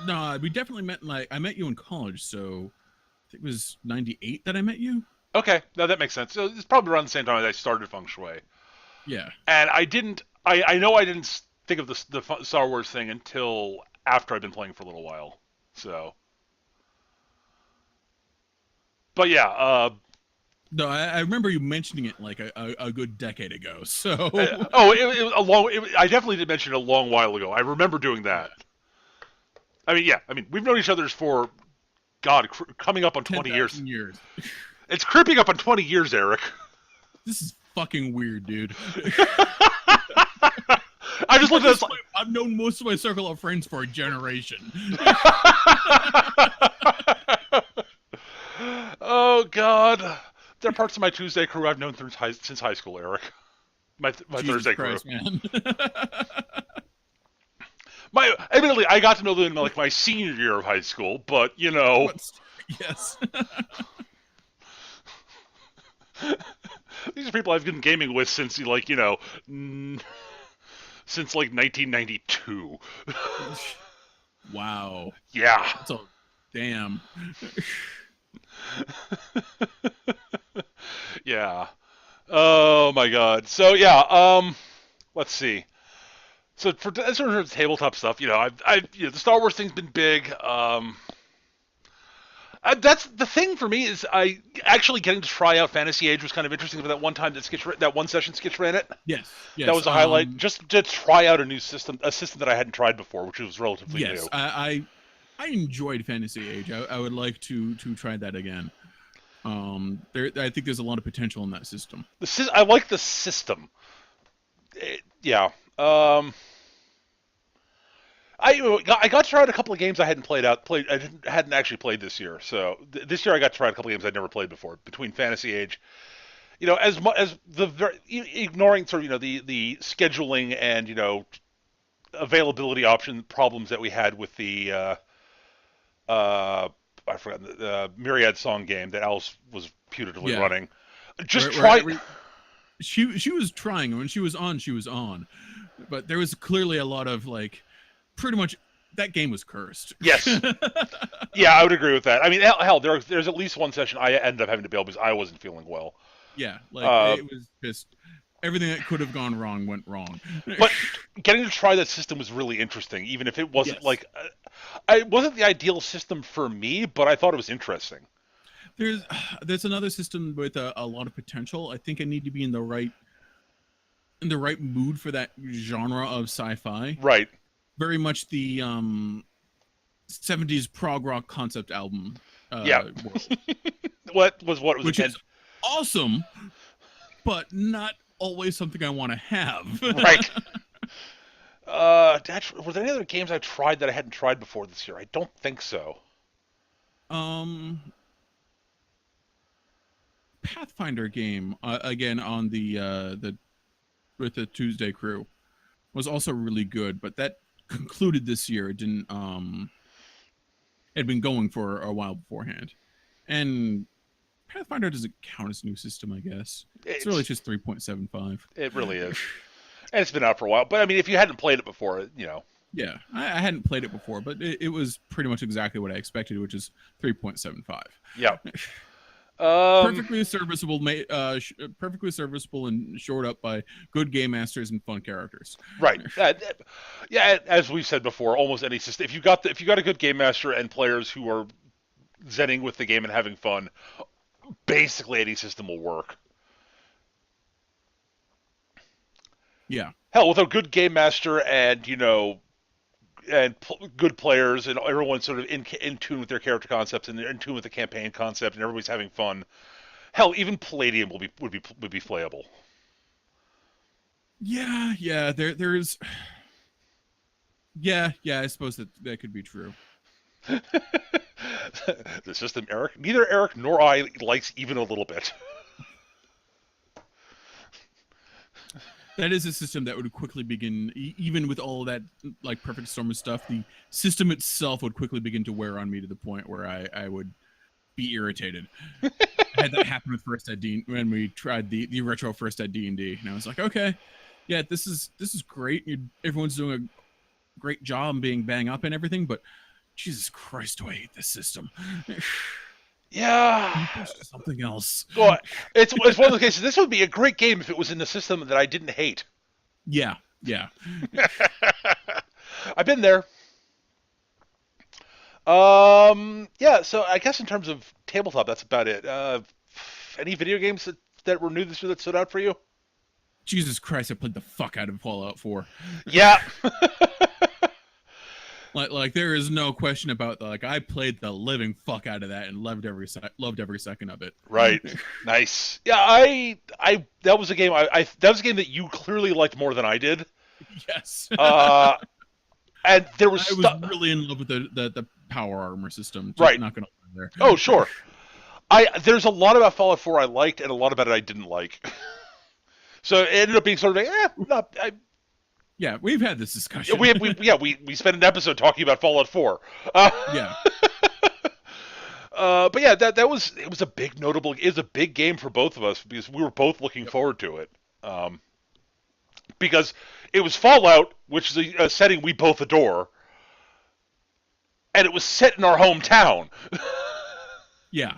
S2: No, we definitely met. Like I met you in college, so I think it was '98 that I met you.
S1: Okay, no, that makes sense. So it's probably around the same time that I started feng shui,
S2: Yeah.
S1: and I didn't. I know I didn't think of the Star Wars thing until after I'd been playing for a little while. So, but yeah,
S2: No, I remember you mentioning it like a good decade ago. So
S1: oh, a long. I definitely did mention it a long while ago. I remember doing that. I mean, yeah. I mean, we've known each other for God, coming up on 20 years.
S2: 10,000 years.
S1: It's creeping up on 20 years, Eric.
S2: This is fucking weird, dude.
S1: I just looked at this.
S2: I've known most of my circle of friends for a generation.
S1: Oh God, they're parts of my Tuesday crew I've known since high school, Eric. My
S2: Jesus
S1: Thursday crew.
S2: Christ, man.
S1: Admittedly, I got to know them in like my senior year of high school, but you know,
S2: Yes.
S1: these are people I've been gaming with since like since like 1992.
S2: Wow.
S1: Yeah.
S2: That's a damn.
S1: Yeah. Oh my God. So yeah. Let's see. So for as sort of tabletop stuff, the Star Wars thing's been big. That's the thing for me is I actually getting to try out Fantasy Age was kind of interesting for that one time that one session Skitch ran it.
S2: Yes.
S1: That
S2: Yes.
S1: was a highlight. Just to try out a system that I hadn't tried before, which was relatively
S2: Yes.
S1: new.
S2: I enjoyed Fantasy Age. I would like to try that again. I think there's a lot of potential in that system.
S1: I like the system. Yeah. I got to try out a couple of games I hadn't hadn't actually played this year. So this year I got to try out a couple of games I'd never played before. Between Fantasy Age, as much as ignoring sort of the scheduling and availability option problems that we had with the I forgot the Myriad Song game that Alice was putatively
S2: Yeah.
S1: running. Just
S2: Where
S1: try.
S2: she was trying. When she was on, she was on. But there was clearly a lot of like, pretty much that game was cursed.
S1: Yes. Yeah, I would agree with that. I mean, hell, there's at least one session I ended up having to bail because I wasn't feeling well.
S2: Yeah, like it was just everything that could have gone wrong went wrong.
S1: But getting to try that system was really interesting, even if it wasn't
S2: Yes.
S1: like it wasn't the ideal system for me, but I thought it was interesting.
S2: There's another system with a lot of potential. I think I need to be in the right mood for that genre of sci-fi.
S1: Right.
S2: Very much the 70s prog rock concept album.
S1: Yeah.
S2: World,
S1: what was
S2: which is awesome, but not always something I want to have.
S1: Right. Were there any other games I tried that I hadn't tried before this year? I don't think so.
S2: Pathfinder game again on the with the Tuesday crew was also really good, but that concluded this year. It didn't had been going for a while beforehand, and Pathfinder doesn't count as a new system, I guess. It's really just 3.75.
S1: It really is, and it's been out for a while. But I mean, if you hadn't played it before,
S2: Yeah, I hadn't played it before, but it was pretty much exactly what I expected, which is 3.75.
S1: Yeah. Um,
S2: Perfectly serviceable, perfectly serviceable, and shored up by good game masters and fun characters.
S1: right. Yeah, as we've said before, almost any system. If you got a good game master and players who are zenning with the game and having fun, basically any system will work.
S2: Yeah,
S1: Hell, with a good game master and good players and everyone's sort of in tune with their character concepts and in tune with the campaign concept and everybody's having fun. Hell, even Palladium would be playable.
S2: yeah. There's yeah. I suppose that could be true.
S1: The system, Eric, neither Eric nor I likes even a little bit.
S2: That is a system that would quickly begin, even with all of that like perfect storm of stuff. The system itself would quickly begin to wear on me to the point where I would be irritated. I had that happen with First Ed when we tried the retro First Ed D&D, and I was like, okay, yeah, this is great. Everyone's doing a great job being bang up and everything, but Jesus Christ, do I hate this system?
S1: Yeah.
S2: Something else.
S1: Well, it's one of those cases. This would be a great game if it was in a system that I didn't hate.
S2: Yeah.
S1: I've been there. Yeah. So I guess in terms of tabletop, that's about it. Any video games that were new this year that stood out for you?
S2: Jesus Christ, I played the fuck out of Fallout 4.
S1: Yeah.
S2: Like there is no question about like I played the living fuck out of that and loved every second of it.
S1: Right. Nice. Yeah, I that was a game that was a game that you clearly liked more than I did.
S2: Yes.
S1: And there was
S2: I was really in love with the power armor system.
S1: Right.
S2: Not gonna lie there.
S1: Oh, sure. There's a lot about Fallout 4 I liked and a lot about it I didn't like. So it ended up being sort of like,
S2: yeah, we've had this discussion.
S1: We spent an episode talking about Fallout 4.
S2: Yeah.
S1: But yeah, it was a big notable. It was a big game for both of us because we were both looking forward to it. Because it was Fallout, which is a setting we both adore, and it was set in our hometown.
S2: Yeah.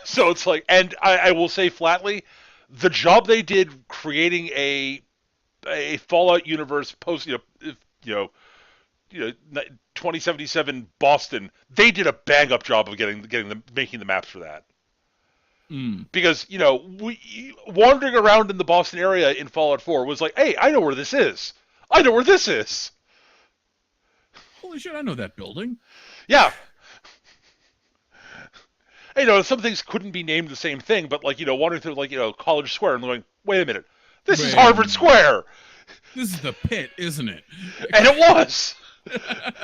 S1: So it's like, and I will say flatly, the job they did creating a Fallout universe post 2077 Boston, they did a bang up job of making the maps for that. Because we wandering around in the Boston area in Fallout 4 was like, hey, I know where this is. I know where this is.
S2: Holy shit, I know that building.
S1: Yeah. Some things couldn't be named the same thing, but wandering through College Square and going, wait a minute, this is Harvard Square.
S2: This is the pit, isn't it?
S1: And it was.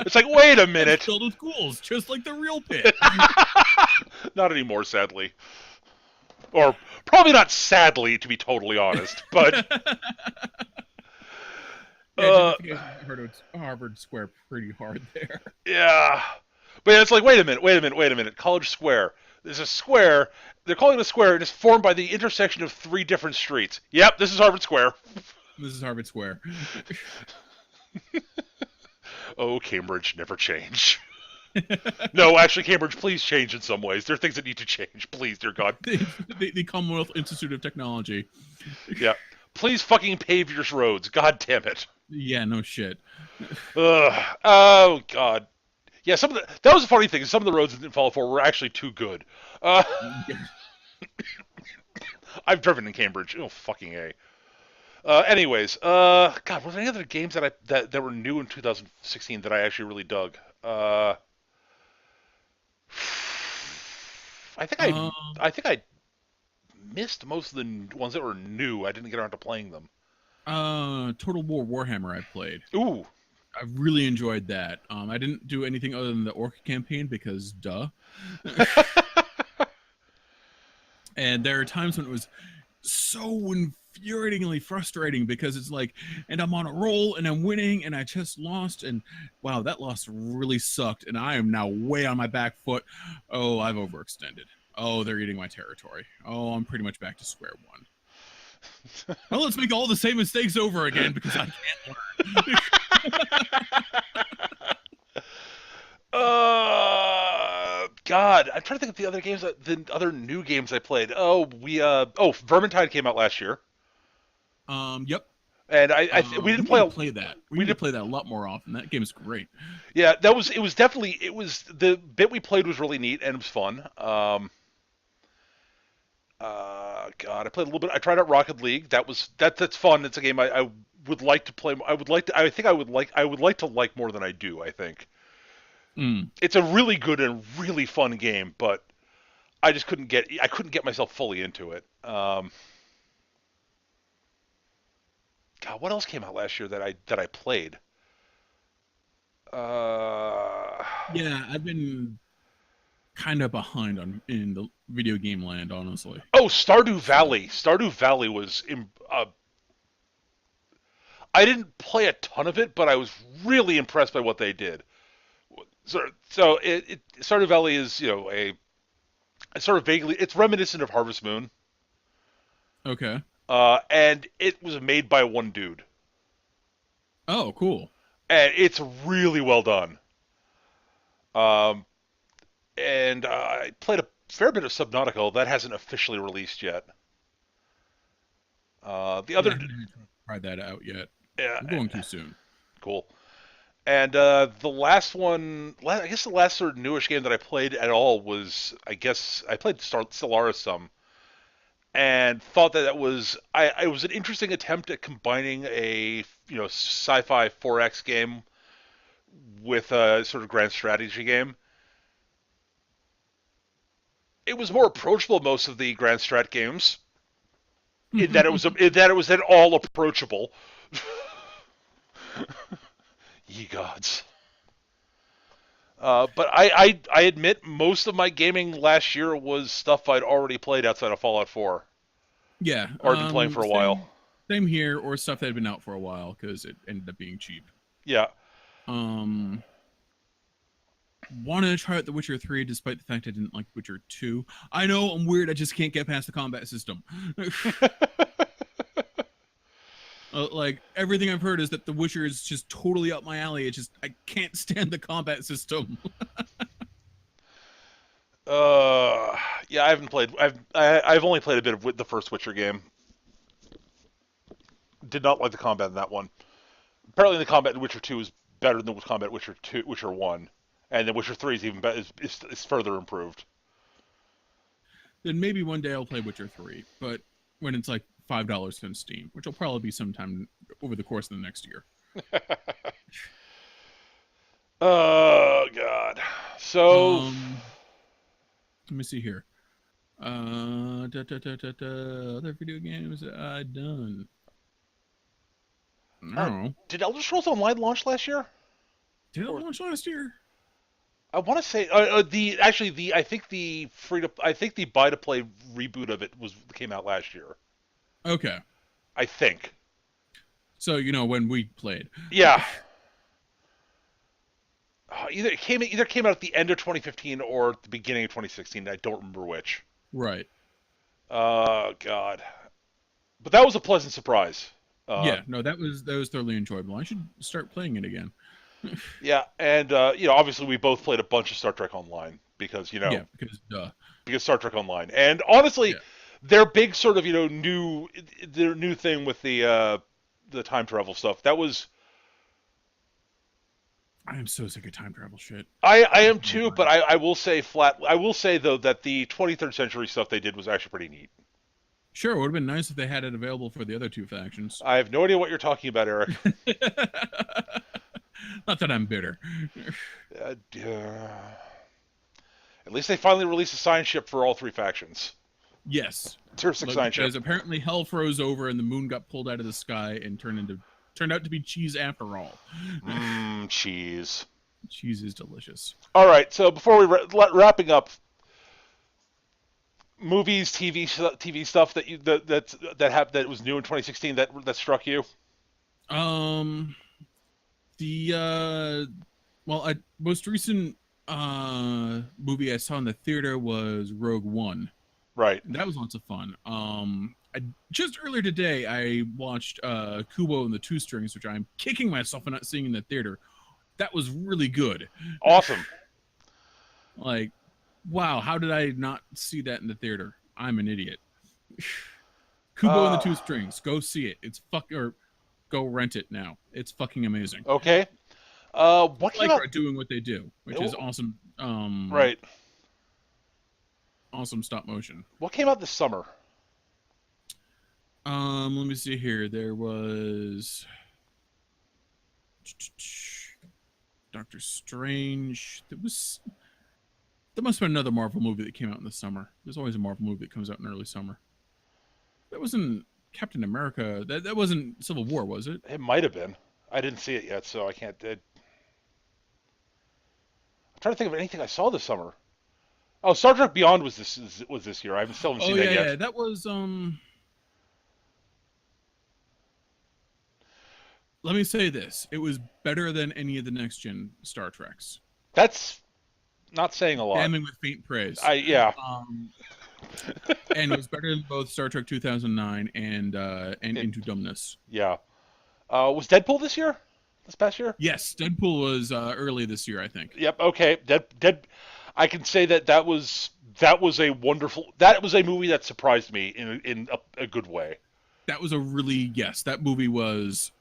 S1: It's like, wait a minute.
S2: It's filled with ghouls, just like the real pit.
S1: Not anymore, sadly. Or probably not sadly, to be totally honest. But
S2: Harvard Square pretty hard there.
S1: Yeah, but it's like, wait a minute. College Square. There's a square. They're calling it a square, and it's formed by the intersection of 3 different streets. Yep, this is Harvard Square.
S2: This is Harvard Square.
S1: Oh, Cambridge, never change. No, actually, Cambridge, please change in some ways. There are things that need to change. Please, dear God.
S2: The Commonwealth Institute of Technology.
S1: Yeah. Please fucking pave your roads. God damn it.
S2: Yeah, no shit.
S1: Oh, God. Yeah, that was a funny thing. Some of the roads in Fallout 4 were actually too good. I've driven in Cambridge. Oh, fucking A. Anyways, God, were there any other games that were new in 2016 that I actually really dug? I think I missed most of the ones that were new. I didn't get around to playing them.
S2: Total War Warhammer I played.
S1: Ooh.
S2: I really enjoyed that. I didn't do anything other than the Orc campaign because duh. And there are times when it was so infuriatingly frustrating because it's like, and I'm on a roll and I'm winning and I just lost and wow, that loss really sucked and I am now way on my back foot. Oh, I've overextended. Oh, they're eating my territory. Oh, I'm pretty much back to square one. Well, let's make all the same mistakes over again because I can't learn.
S1: God, I'm trying to think of the other games, the other new games I played. Vermintide came out last year,
S2: Yep.
S1: and we
S2: We
S1: didn't
S2: need
S1: play
S2: to
S1: a,
S2: play that. We
S1: we
S2: need to
S1: did,
S2: play that a lot more often. That game is great.
S1: yeah, it was definitely it was the bit we played was really neat and it was fun. God, I played a little bit. I tried out Rocket League. That's fun. It's a game I would like to play. I would like to. I think I would like to like more than I do. I think
S2: Mm.
S1: it's a really good and really fun game, but I couldn't get myself fully into it. God, what else came out last year that I played? Uh,
S2: Yeah, I've been kind of behind on in the video game land, honestly.
S1: oh, Stardew
S2: So
S1: Valley. Stardew Valley was. I didn't play a ton of it, but I was really impressed by what they did. So Stardew Valley is a sort of vaguely it's reminiscent of Harvest Moon,
S2: okay.
S1: and it was made by one dude,
S2: Oh, cool.
S1: and it's really well done. Um, and I played a fair bit of Subnautica that hasn't officially released yet. The
S2: Yeah, I
S1: other,
S2: haven't tried that out yet.
S1: yeah,
S2: I'm going too soon.
S1: cool. And the last one, I guess the last sort of newish game that I played at all was, I guess, I played Stellaris some, and thought that it was an interesting attempt at combining a sci-fi 4X game with a sort of grand strategy game. It was more approachable than most of the grand strat games in that it was then all approachable. Ye gods. But I admit most of my gaming last year was stuff I'd already played outside of Fallout 4
S2: Yeah.
S1: or had been playing for a while.
S2: Same here, or stuff that had been out for a while because it ended up being cheap.
S1: Yeah.
S2: Um, Wanted to try out The Witcher 3 despite the fact I didn't like Witcher 2. I know I'm weird. I just can't get past the combat system. Like everything I've heard is that The Witcher is just totally up my alley. It's just I can't stand the combat system.
S1: Uh, yeah, I haven't played. I've only played a bit of the first Witcher game. Did not like the combat in that one. Apparently, the combat in Witcher 2 is better than the combat in Witcher 1, and then Witcher 3 is even better. Is further improved.
S2: Then maybe one day I'll play Witcher 3, but when it's like $5 on Steam, which will probably be sometime over the course of the next year.
S1: Oh God. So
S2: Let me see here. Other video games that I done. No.
S1: did Elder Scrolls Online launch last year?
S2: Did it
S1: Or
S2: launch last year?
S1: I want to say the actually the I think the buy to play reboot of it came out last year.
S2: Okay.
S1: I think.
S2: So you know when we played.
S1: Yeah. Either came out at the end of 2015 or at the beginning of 2016. I don't remember which.
S2: Right.
S1: God. But that was a pleasant surprise.
S2: Yeah. No, that was thoroughly enjoyable. I should start playing it again.
S1: Yeah, and obviously we both played a bunch of Star Trek Online because
S2: Yeah,
S1: because Star Trek Online, and honestly,
S2: yeah.
S1: their big sort of their new thing with the time travel stuff that was
S2: I am so sick of time travel shit.
S1: I am too, but I will say I will say though that the 23rd century stuff they did was actually pretty neat.
S2: Sure, it would have been nice if they had it available for the other two factions.
S1: I have no idea what you're talking about, Eric.
S2: Not that I'm bitter.
S1: At least they finally released a science ship for all three factions.
S2: Yes.
S1: Tier 6 science ship.
S2: Because apparently hell froze over and the moon got pulled out of the sky and turned out to be cheese after all.
S1: Mmm, cheese.
S2: Cheese is delicious.
S1: All right, so before we wrapping up, movies, TV stuff that was new in 2016 that struck you.
S2: The most recent movie I saw in the theater was Rogue One.
S1: Right.
S2: And that was lots of fun. Just earlier today I watched Kubo and the Two Strings, which I'm kicking myself for not seeing in the theater. That was really good.
S1: Awesome.
S2: Like Wow, how did I not see that in the theater? I'm an idiot. Kubo and the
S1: Uh,
S2: Two Strings. Go see it. It's fuck or go rent it now. It's fucking amazing.
S1: okay.
S2: It's
S1: What came
S2: like
S1: out?
S2: are doing what they do, which is
S1: Oh,
S2: awesome.
S1: right.
S2: Awesome stop motion.
S1: What came out this summer?
S2: Let me see here. There was Doctor Strange. There must have been another Marvel movie that came out in the summer. There's always a Marvel movie that comes out in early summer. That wasn't Captain America. That wasn't Civil War, was it?
S1: It might have been. I didn't see it yet, so I can't. I'm trying to think of anything I saw this summer. Oh, Star Trek Beyond was this year. I still haven't
S2: Oh
S1: seen that
S2: yeah,
S1: yet.
S2: yeah. That was let me say this. It was better than any of the next gen Star Treks.
S1: That's not saying a lot.
S2: Damning with faint praise.
S1: I yeah
S2: Um and it was better than both Star Trek 2009 and
S1: it,
S2: Into Dumbness.
S1: yeah. Was Deadpool this year? This past year?
S2: Yes, Deadpool was early this year, I think.
S1: Yep. Okay. Dead. I can say that was a wonderful. That was a movie that surprised me in a good way.
S2: That was a really yes. That movie was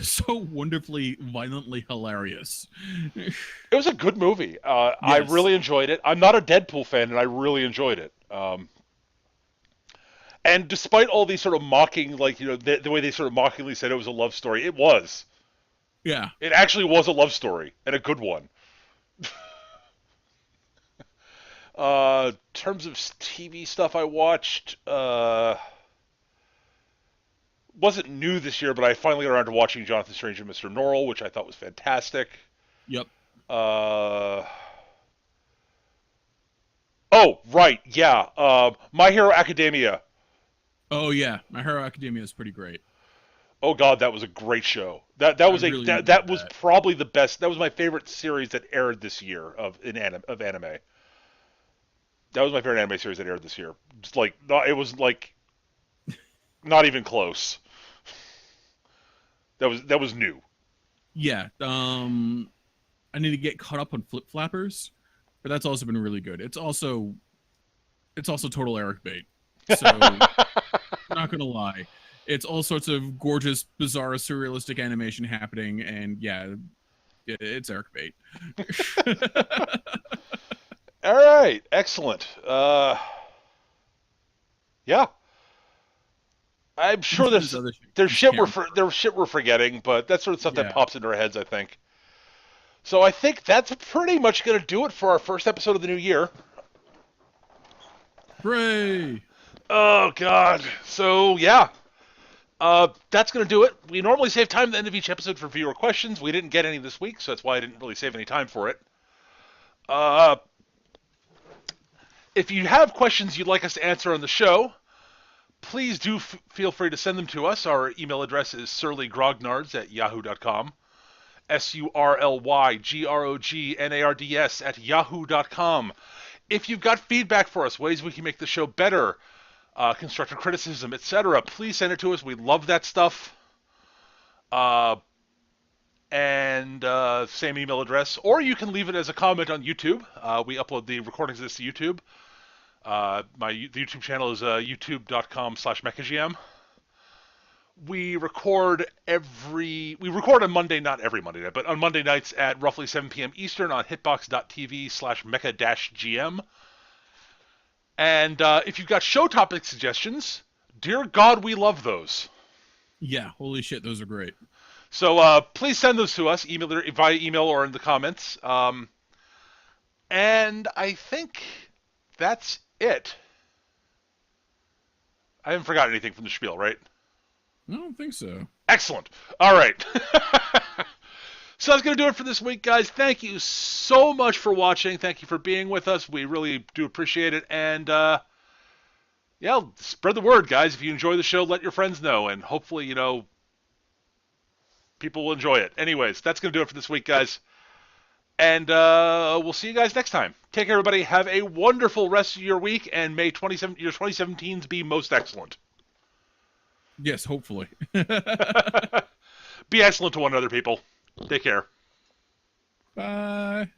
S2: so wonderfully violently hilarious.
S1: It was a good movie. I
S2: Yes.
S1: really enjoyed it. I'm not a Deadpool fan, and I really enjoyed it. And despite all these sort of mocking, like the way they sort of mockingly said it was a love story, it was.
S2: Yeah.
S1: It actually was a love story and a good one. In terms of TV stuff I watched, wasn't new this year, but I finally got around to watching Jonathan Strange and Mr. Norrell, which I thought was fantastic.
S2: Yep.
S1: Uh, oh, right, yeah. My Hero Academia.
S2: Oh yeah. My Hero Academia is pretty great.
S1: Oh God, that was a great show. That
S2: I
S1: was a
S2: really enjoyed
S1: that was
S2: that.
S1: probably the best. That was my favorite series that aired this year of anime. That was my favorite anime series that aired this year. Just like it was like not even close. That was new.
S2: Yeah. I need to get caught up on Flip Flappers, but that's also been really good. It's also total Eric bait. So not gonna lie. It's all sorts of gorgeous, bizarre, surrealistic animation happening, and yeah, it's Eric bait.
S1: All right, excellent. Yeah, I'm
S2: I'm
S1: sure
S2: sure there's
S1: there's
S2: other shit
S1: there's
S2: we just
S1: shit
S2: can't
S1: we're
S2: remember.
S1: there's shit we're forgetting, but that's sort of stuff that
S2: Yeah.
S1: pops into our heads, I think. So I think that's pretty much gonna do it for our first episode of the new year.
S2: Hooray!
S1: Oh God. So yeah, that's going to do it. We normally save time at the end of each episode for viewer questions. We didn't get any this week, so that's why I didn't really save any time for it. Uh, if you have questions you'd like us to answer on the show, please do feel free to send them to us. Our email address is surlygrognards@yahoo.com. surlygrognards@yahoo.com. If you've got feedback for us, ways we can make the show better, constructive criticism, etc., please send it to us. We love that stuff. Uh, and same email address, or you can leave it as a comment on YouTube. We upload the recordings of this to YouTube. The YouTube channel is youtube.com/mechagm. We record on Monday, not every Monday night, but on Monday nights at roughly 7 p.m. Eastern on hitbox.tv/mecha-gm. And if you've got show topic suggestions, dear God, we love those.
S2: Yeah, holy shit, those are great.
S1: So please send those to us, via email or in the comments. And I think that's it. I haven't forgotten anything from the spiel, right?
S2: I don't think so.
S1: Excellent. All right. So that's going to do it for this week, guys. Thank you so much for watching. Thank you for being with us. We really do appreciate it. And yeah, spread the word, guys. If you enjoy the show, let your friends know. And hopefully, people will enjoy it. Anyways, that's going to do it for this week, guys. And we'll see you guys next time. Take care, everybody. Have a wonderful rest of your week, and may your 2017s be most excellent.
S2: Yes, hopefully.
S1: Be excellent to one another, people. Take care.
S2: Bye.